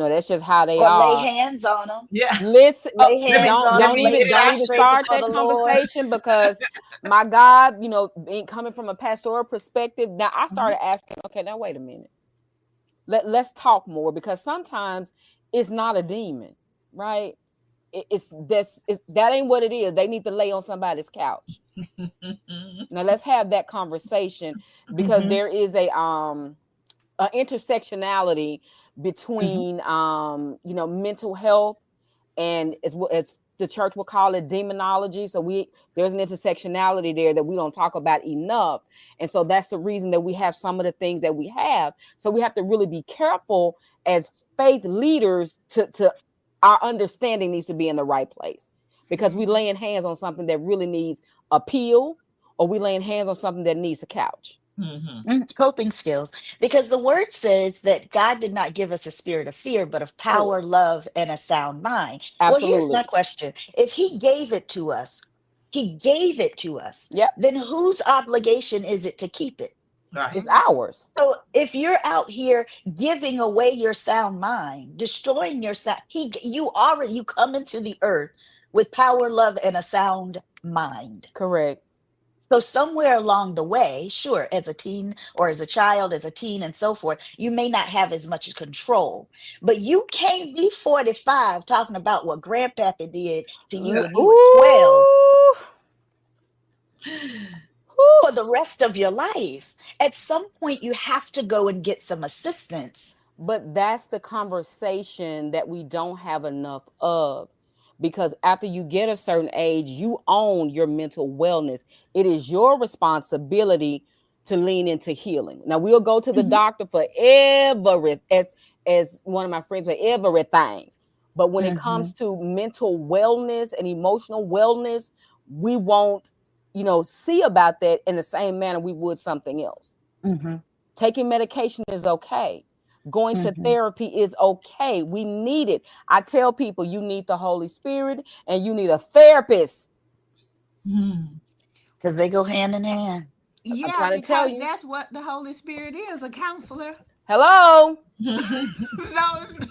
Speaker 5: That's just how they
Speaker 3: Or lay
Speaker 5: are.
Speaker 3: hands on them.
Speaker 4: yeah.
Speaker 5: Listen,
Speaker 3: Lay
Speaker 4: Let me
Speaker 3: hands
Speaker 5: don't
Speaker 3: on
Speaker 4: let
Speaker 3: them.
Speaker 5: don't
Speaker 4: me
Speaker 3: Lay
Speaker 5: even
Speaker 4: get it
Speaker 5: don't
Speaker 4: out.
Speaker 5: even
Speaker 3: prostrate
Speaker 5: start
Speaker 3: before
Speaker 5: that
Speaker 3: the Lord.
Speaker 5: conversation because my God, being coming from a pastoral perspective, now I
Speaker 3: Mhm.
Speaker 5: started asking, okay, now wait a minute. Let's talk more because sometimes it's not a demon, right? That ain't what it is. They need to lay on somebody's couch. Now let's have that conversation because
Speaker 3: Mhm.
Speaker 5: there is a intersectionality
Speaker 3: Mhm.
Speaker 5: between mental health and it's the church will call it demonology. So there's an intersectionality there that we don't talk about enough. And so that's the reason that we have some of the things that we have. So we have to really be careful as faith leaders to our understanding needs to be in the right place because we laying hands on something that really needs a peel or we laying hands on something that needs a couch.
Speaker 4: Mhm.
Speaker 3: Coping skills, because the word says that God did not give us a spirit of fear, but of
Speaker 5: Oh,
Speaker 3: power, love, and a sound mind. Well, here's my
Speaker 5: absolutely.
Speaker 3: question. If he gave it to us, he gave it to us,
Speaker 5: Yep.
Speaker 3: then whose obligation is it to keep it?
Speaker 4: Right.
Speaker 5: It's ours.
Speaker 3: So if you're out here giving away your sound mind, destroying your sound, you come into the earth with power, love, and a sound mind.
Speaker 5: Correct.
Speaker 3: So somewhere along the way, sure, as a teen or as a child, as a teen and so forth, you may not have as much control. But you can't be 45 talking about what grandpappy did to you when you were 12
Speaker 5: Ooh. Whew.
Speaker 3: for the rest of your life. At some point, you have to go and get some assistance.
Speaker 5: But that's the conversation that we don't have enough of. Because after you get a certain age, you own your mental wellness. It is your responsibility to lean into healing. Now we'll go to the
Speaker 3: Mhm,
Speaker 5: doctor for every as one of my friends for everything. But when it comes
Speaker 3: mhm,
Speaker 5: to mental wellness and emotional wellness, we won't, see about that in the same manner we would something else.
Speaker 3: mhm,
Speaker 5: Taking medication is okay. Going to
Speaker 3: mhm.
Speaker 5: therapy is okay. We need it. I tell people you need the Holy Spirit and you need a therapist.
Speaker 4: Mhm.
Speaker 3: Because they go hand in hand.
Speaker 5: I'm
Speaker 2: Yeah,
Speaker 5: trying to tell
Speaker 2: because
Speaker 5: you.
Speaker 2: that's what the Holy Spirit is, a counselor.
Speaker 5: Hello.
Speaker 2: So,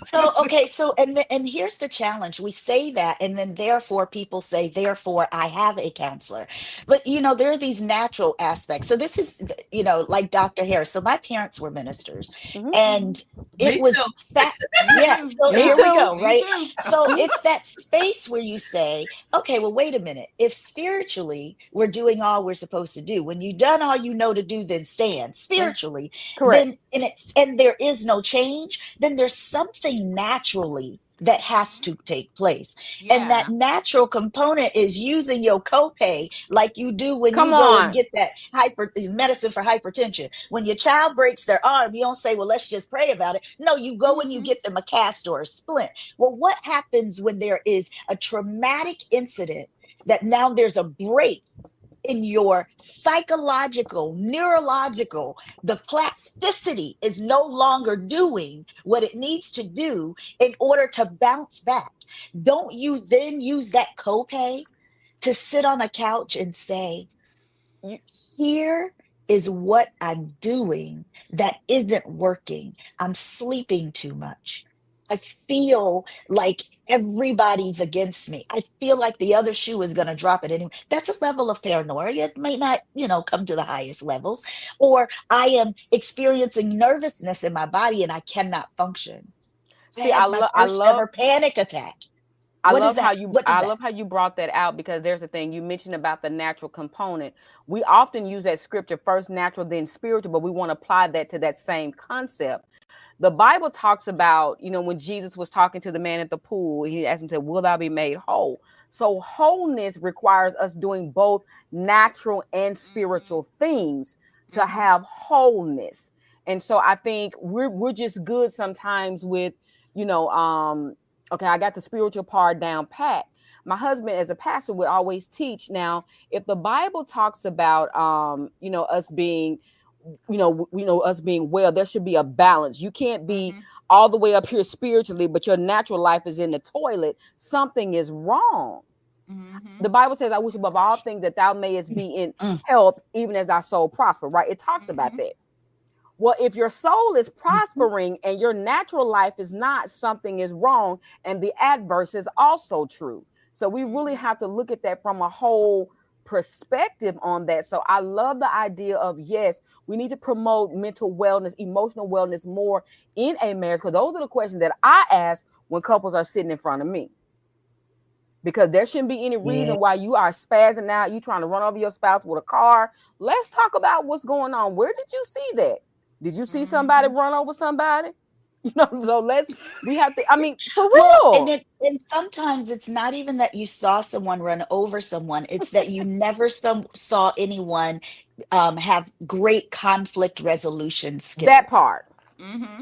Speaker 3: So okay, so and here's the challenge. We say that, and then therefore people say, therefore I have a counselor. But there are these natural aspects. So this is like Dr. Harris. So my parents were ministers,
Speaker 5: Mhm.
Speaker 3: and it
Speaker 4: Me
Speaker 3: was
Speaker 4: too.
Speaker 3: fat.
Speaker 2: me
Speaker 3: Yeah,
Speaker 2: too.
Speaker 3: so
Speaker 5: Me
Speaker 3: here
Speaker 2: Yeah,
Speaker 3: we
Speaker 5: too.
Speaker 3: go,
Speaker 2: me
Speaker 3: right?
Speaker 2: too.
Speaker 3: So
Speaker 5: Mhm.
Speaker 3: it's that space where you say, okay, well, wait a minute. If spiritually we're doing all we're supposed to do, when you've done all you know to do, then stand spiritually,
Speaker 5: Correct.
Speaker 3: then and there is no change, then there's something naturally that has to take place. And that
Speaker 2: Yeah.
Speaker 3: natural component is using your copay like you do when
Speaker 5: Come
Speaker 3: you go and
Speaker 5: on.
Speaker 3: get that medicine for hypertension. When your child breaks their arm, you don't say, well, let's just pray about it. No, you go and you
Speaker 2: Hmm.
Speaker 3: get them a cast or a splint. Well, what happens when there is a traumatic incident that now there's a break in your psychological, neurological, the plasticity is no longer doing what it needs to do in order to bounce back. Don't you then use that copay to sit on a couch and say, here is what I'm doing that isn't working. I'm sleeping too much. I feel like everybody's against me. I feel like the other shoe is going to drop it anyway. That's a level of paranoia. It may not, come to the highest levels. Or I am experiencing nervousness in my body and I cannot function. I
Speaker 5: See,
Speaker 3: had my first ever panic attack.
Speaker 5: I
Speaker 3: What is
Speaker 5: love how
Speaker 3: that?
Speaker 5: you
Speaker 3: What does
Speaker 5: I
Speaker 3: that?
Speaker 5: love how you brought that out, because there's a thing you mentioned about the natural component. We often use that scripture, first natural, then spiritual, but we want to apply that to that same concept. The Bible talks about, when Jesus was talking to the man at the pool, he asked him, said, will thou be made whole? So wholeness requires us doing both natural and spiritual things to have wholeness. And so I think we're just good sometimes with, okay, I got the spiritual part down pat. My husband, as a pastor, would always teach. Now, if the Bible talks about, us being, us being well, there should be a balance. You can't be all the way up here spiritually, but your natural life is in the toilet. Something is wrong. The Bible says, I wish above all things that thou mayest be in health, even as thy soul prosper, right? It talks about that. Well, if your soul is prospering and your natural life is not, something is wrong. And the adverse is also true. So we really have to look at that from a whole perspective on that. So I love the idea of, yes, we need to promote mental wellness, emotional wellness more in a marriage, because those are the questions that I ask when couples are sitting in front of me. Because there shouldn't be any reason why you are spazzing out, you trying to run over your spouse with a car. Let's talk about what's going on. Where did you see that? Did you see somebody run over somebody? So we have to, for real.
Speaker 3: Well, and sometimes it's not even that you saw someone run over someone. It's that you never saw anyone have great conflict resolution skills.
Speaker 5: That part.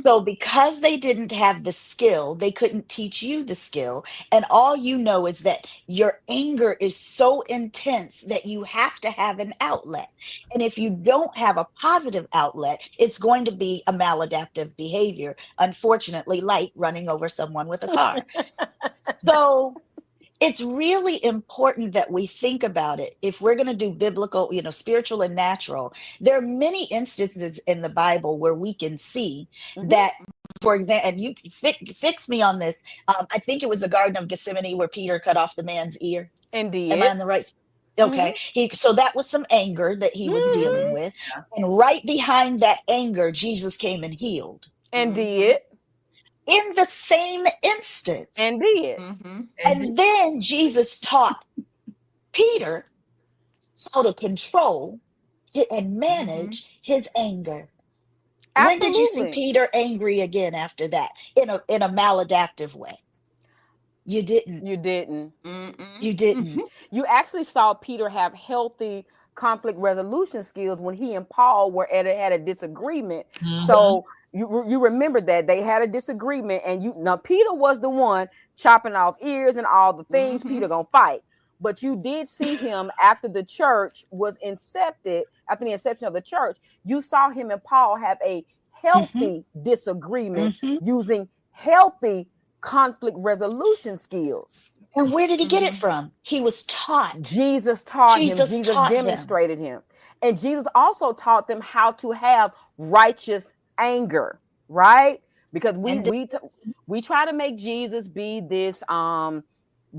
Speaker 3: So because they didn't have the skill, they couldn't teach you the skill. And all you know is that your anger is so intense that you have to have an outlet. And if you don't have a positive outlet, it's going to be a maladaptive behavior, unfortunately, like running over someone with a car. So it's really important that we think about it. If we're going to do biblical, spiritual and natural, there are many instances in the Bible where we can see that, for example, and you fix me on this. I think it was the Garden of Gethsemane where Peter cut off the man's ear.
Speaker 5: Indeed.
Speaker 3: Am I in the right? Okay. So that was some anger that he was dealing with. And right behind that anger, Jesus came and healed.
Speaker 5: And did.
Speaker 3: In the same instance.
Speaker 5: And did.
Speaker 3: And then Jesus taught Peter how to control and manage his anger.
Speaker 5: Absolutely.
Speaker 3: When did you see Peter angry again after that in a maladaptive way? You didn't.
Speaker 5: You didn't.
Speaker 3: You didn't.
Speaker 5: You actually saw Peter have healthy conflict resolution skills when he and Paul had a disagreement. So you remember that they had a disagreement, and Peter was the one chopping off ears and all the things. Peter gonna fight, but you did see him after the church was incepted, after the inception of the church. You saw him and Paul have a healthy disagreement using healthy conflict resolution skills.
Speaker 3: And where did he get it from? He was taught.
Speaker 5: Jesus taught him. Jesus demonstrated him. And Jesus also taught them how to have righteous anger, right? Because we try to make Jesus be this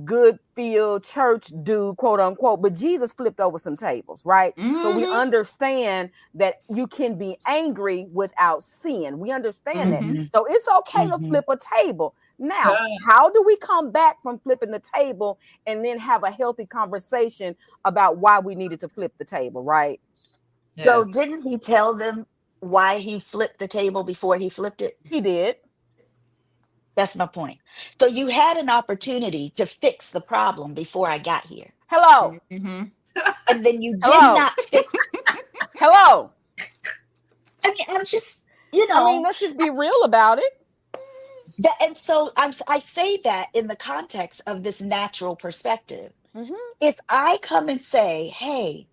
Speaker 5: good feel church dude, quote unquote, but Jesus flipped over some tables, right? So we understand that you can be angry without sin. We understand that. So it's okay to flip a table. Now, how do we come back from flipping the table and then have a healthy conversation about why we needed to flip the table, right?
Speaker 3: Yeah. So didn't he tell them why he flipped the table before he flipped it?
Speaker 5: He did.
Speaker 3: That's my point. So you had an opportunity to fix the problem before I got here.
Speaker 5: Hello.
Speaker 3: And then you did not fix it.
Speaker 5: Hello.
Speaker 3: I mean, I'm just,
Speaker 5: let's just be real about it.
Speaker 3: And so I say that in the context of this natural perspective.
Speaker 5: Mhm.
Speaker 3: If I come and say, hey,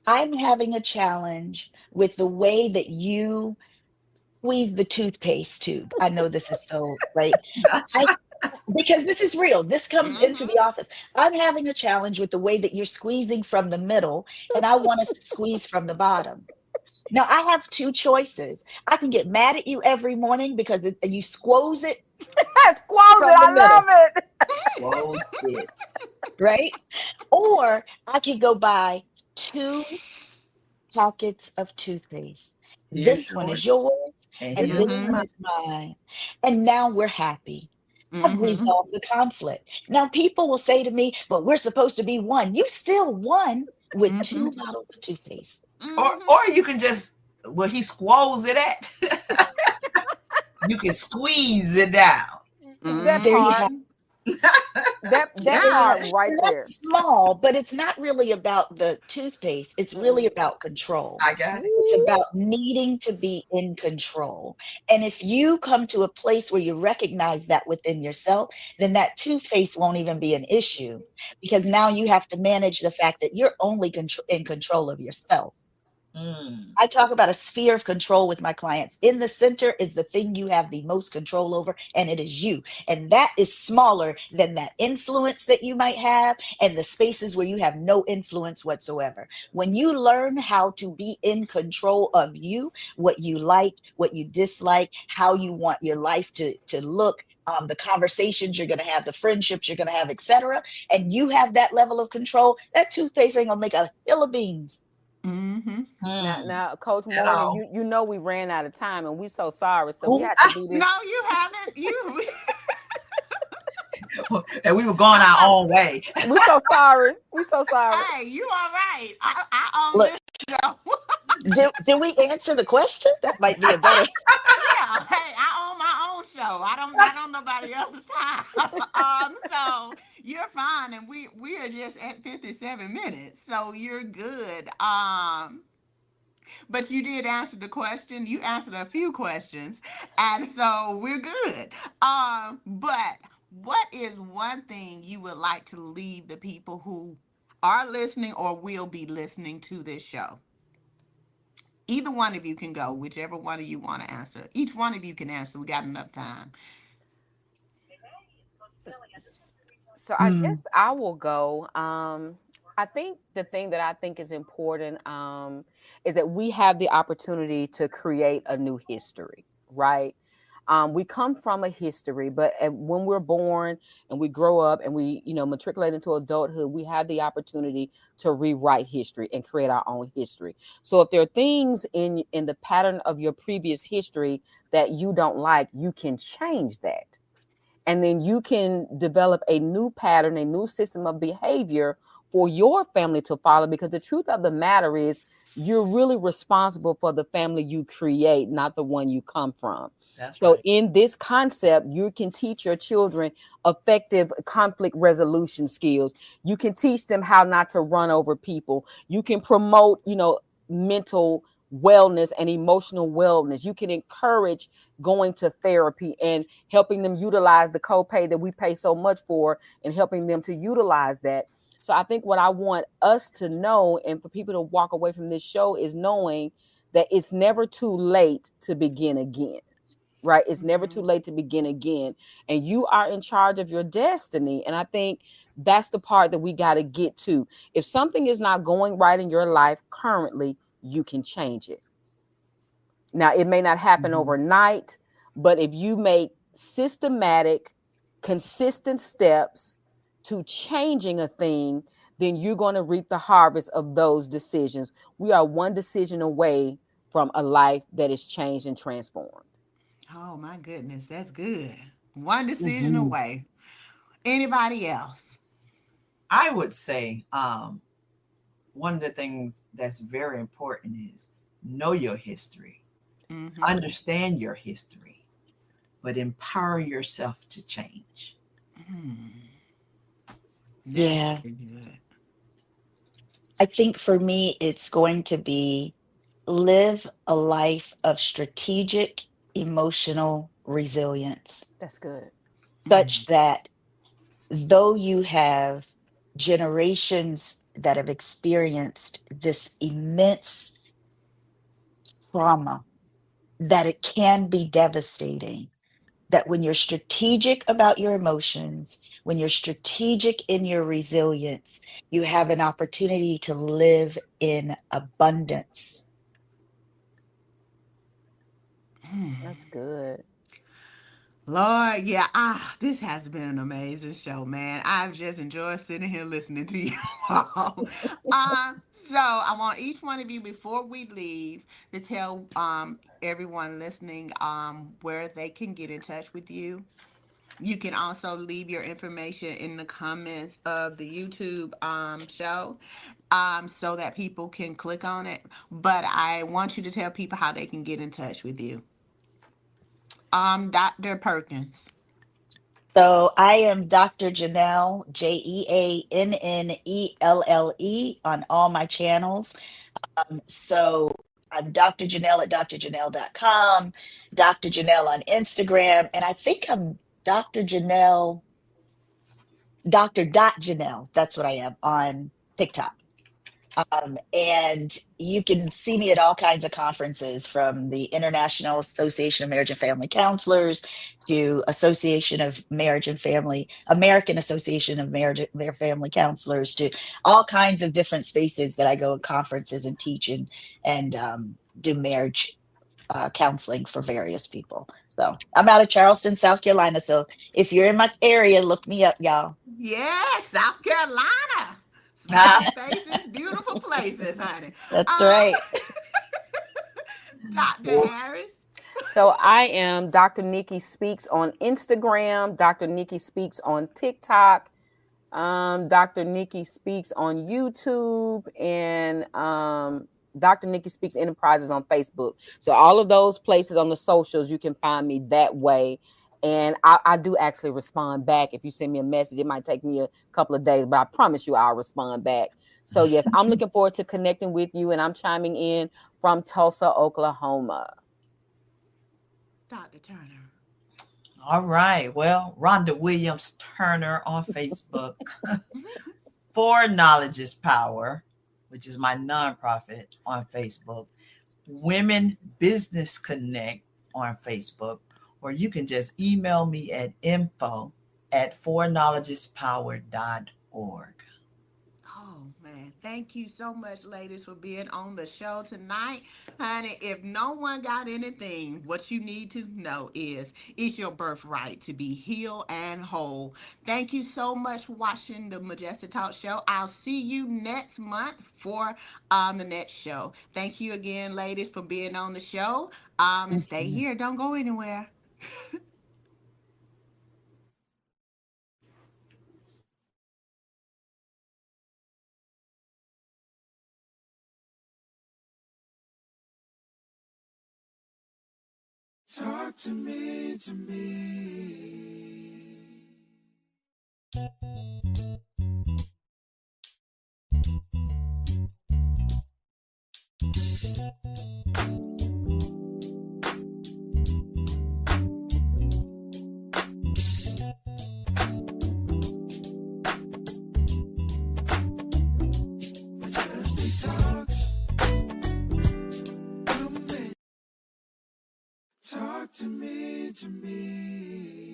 Speaker 3: I'm having a challenge with the way that you squeeze the toothpaste tube. I know this is so, right? I because this is real. This comes into
Speaker 2: Mm-hmm.
Speaker 3: the office. I'm having a challenge with the way that you're squeezing from the middle, and I want us to squeeze from the bottom. Now, I have two choices. I can get mad at you every morning because you squoze it
Speaker 5: Yes, close it.
Speaker 3: from the
Speaker 5: I
Speaker 3: middle,
Speaker 5: love it.
Speaker 4: Close it.
Speaker 3: right? Or I can go buy two packets of toothpaste.
Speaker 4: Here's
Speaker 3: This one is
Speaker 4: yours,
Speaker 3: yours,
Speaker 4: and
Speaker 3: and
Speaker 4: here's
Speaker 3: this
Speaker 2: Mm-hmm.
Speaker 3: one
Speaker 4: mine.
Speaker 3: is mine. And now we're happy. I've
Speaker 2: Mm-hmm.
Speaker 3: resolved the conflict. Now, people will say to me, but we're supposed to be one. You still won with
Speaker 2: Mm-hmm.
Speaker 3: two bottles of toothpaste.
Speaker 4: Or you can just where he squalls it at. You can squeeze it down.
Speaker 5: That
Speaker 3: There you
Speaker 5: part.
Speaker 3: have
Speaker 2: Mm-hmm.
Speaker 5: That
Speaker 3: there you
Speaker 5: part
Speaker 2: Got
Speaker 3: have
Speaker 2: it.
Speaker 5: right
Speaker 3: and
Speaker 5: there.
Speaker 3: that's small, but it's not really about the toothpaste. It's really
Speaker 5: Mm.
Speaker 3: about control.
Speaker 4: I got it.
Speaker 3: It's
Speaker 5: Ooh.
Speaker 3: about needing to be in control. And if you come to a place where you recognize that within yourself, then that toothpaste won't even be an issue because now you have to manage the fact that you're only in control of yourself.
Speaker 4: Mm.
Speaker 3: I talk about a sphere of control with my clients. In the center is the thing you have the most control over, and it is you. And that is smaller than that influence that you might have and the spaces where you have no influence whatsoever. When you learn how to be in control of you, what you like, what you dislike, how you want your life to look, the conversations you're going to have, the friendships you're going to have, etc., and you have that level of control, that toothpaste ain't going to make a hill of beans.
Speaker 2: Mm-hmm.
Speaker 4: Mm.
Speaker 5: Now, Coach
Speaker 4: At
Speaker 5: Morgan,
Speaker 4: all.
Speaker 5: you know we ran out of time, and we so sorry. So we
Speaker 3: Ooh,
Speaker 5: had to do
Speaker 2: No,
Speaker 5: this.
Speaker 2: you haven't. You.
Speaker 4: And we were going our
Speaker 2: I,
Speaker 4: own way.
Speaker 5: We so sorry. We so sorry.
Speaker 2: hey, you all right? I own
Speaker 3: look,
Speaker 2: this show.
Speaker 3: did we answer the question? That might be a better.
Speaker 2: Yeah. Hey, I own my own show. I don't not on nobody else's time. So you're fine, and we are just at 57 minutes, so you're good. But you did answer the question. You answered a few questions, and so we're good. But what is one thing you would like to leave the people who are listening or will be listening to this show? Either one of you can go, whichever one of you want to answer. Each one of you can answer. We got enough time.
Speaker 5: So I
Speaker 3: Hmm.
Speaker 5: guess I will go. I think the thing that I think is important is that we have the opportunity to create a new history, right? We come from a history, but when we're born and we grow up and we, matriculate into adulthood, we have the opportunity to rewrite history and create our own history. So if there are things in the pattern of your previous history that you don't like, you can change that, and then you can develop a new pattern, a new system of behavior for your family to follow, because the truth of the matter is you're really responsible for the family you create, not the one you come from.
Speaker 4: That's
Speaker 5: So
Speaker 4: right.
Speaker 5: in this concept, you can teach your children effective conflict resolution skills. You can teach them how not to run over people. You can promote, mental wellness and emotional wellness. You can encourage going to therapy and helping them utilize the copay that we pay so much for, and helping them to utilize that. So I think what I want us to know, and for people to walk away from this show, is knowing that it's never too late to begin again. Right? It's never too
Speaker 2: Mhm.
Speaker 5: late to begin again. And you are in charge of your destiny. And I think that's the part that we got to get to. If something is not going right in your life currently, you can change it. Now, it may not happen
Speaker 3: Mhm.
Speaker 5: overnight, but if you make systematic, consistent steps to changing a thing, then you're going to reap the harvest of those decisions. We are one decision away from a life that is changed and transformed.
Speaker 2: Oh my goodness, that's good. One decision
Speaker 3: Mhm.
Speaker 2: away. Anybody else?
Speaker 4: I would say one of the things that's very important is know your history,
Speaker 2: Mm-hmm.
Speaker 4: understand your history, but empower yourself to change.
Speaker 2: Hmm. That's
Speaker 3: Yeah.
Speaker 2: really good.
Speaker 3: I think for me, it's going to be live a life of strategic emotional resilience,
Speaker 5: That's good.
Speaker 3: such
Speaker 2: Mm-hmm.
Speaker 3: that though you have generations that have experienced this immense trauma, that it can be devastating. That when you're strategic about your emotions, when you're strategic in your resilience, you have an opportunity to live in abundance.
Speaker 5: That's good.
Speaker 2: Lord, yeah, this has been an amazing show, man. I've just enjoyed sitting here listening to you all. So I want each one of you before we leave to tell everyone listening where they can get in touch with you. You can also leave your information in the comments of the YouTube show so that people can click on it. But I want you to tell people how they can get in touch with you. Dr. Perkins.
Speaker 3: So I am Dr. Jeannelle, Jeannelle, on all my channels. So I'm Dr. Jeannelle at drjeannelle.com, Dr. Jeannelle on Instagram, and I think I'm Dr. Jeannelle, Dr. Jeannelle. That's what I am on TikTok. And you can see me at all kinds of conferences, from the International Association of Marriage and Family Counselors to Association of Marriage and Family, American Association of Marriage and Family Counselors, to all kinds of different spaces that I go at conferences and teach and do marriage counseling for various people. So I'm out of Charleston, South Carolina. So if you're in my area, look me up, y'all.
Speaker 2: Yeah, South Carolina.
Speaker 4: Ah,
Speaker 2: Smiling faces, beautiful places, honey.
Speaker 3: That's
Speaker 2: Um,
Speaker 3: right.
Speaker 2: Dr. Harris.
Speaker 5: So I am Dr. Nikki Speaks on Instagram, Dr. Nikki Speaks on TikTok, Dr. Nikki Speaks on YouTube, and Dr. Nikki Speaks Enterprises on Facebook. So all of those places on the socials, you can find me that way. And I do actually respond back. If you send me a message, it might take me a couple of days, but I promise you I'll respond back. So yes, I'm looking forward to connecting with you, and I'm chiming in from Tulsa, Oklahoma.
Speaker 2: Dr. Turner.
Speaker 4: all right. Well, Rhonda Williams Turner on Facebook. For Knowledge is Power, which is my nonprofit, on Facebook. Women Business Connect on Facebook. Or you can just email me at info@forknowledgespower.org.
Speaker 2: Oh, man. Thank you so much, ladies, for being on the show tonight. Honey, if no one got anything, what you need to know is it's your birthright to be healed and whole. Thank you so much for watching the Majestic Talk Show. I'll see you next month for the next show. Thank you again, ladies, for being on the show. And stay here. Don't go anywhere.
Speaker 1: Talk to me, to me. Majestic talks. Talk to me, to me.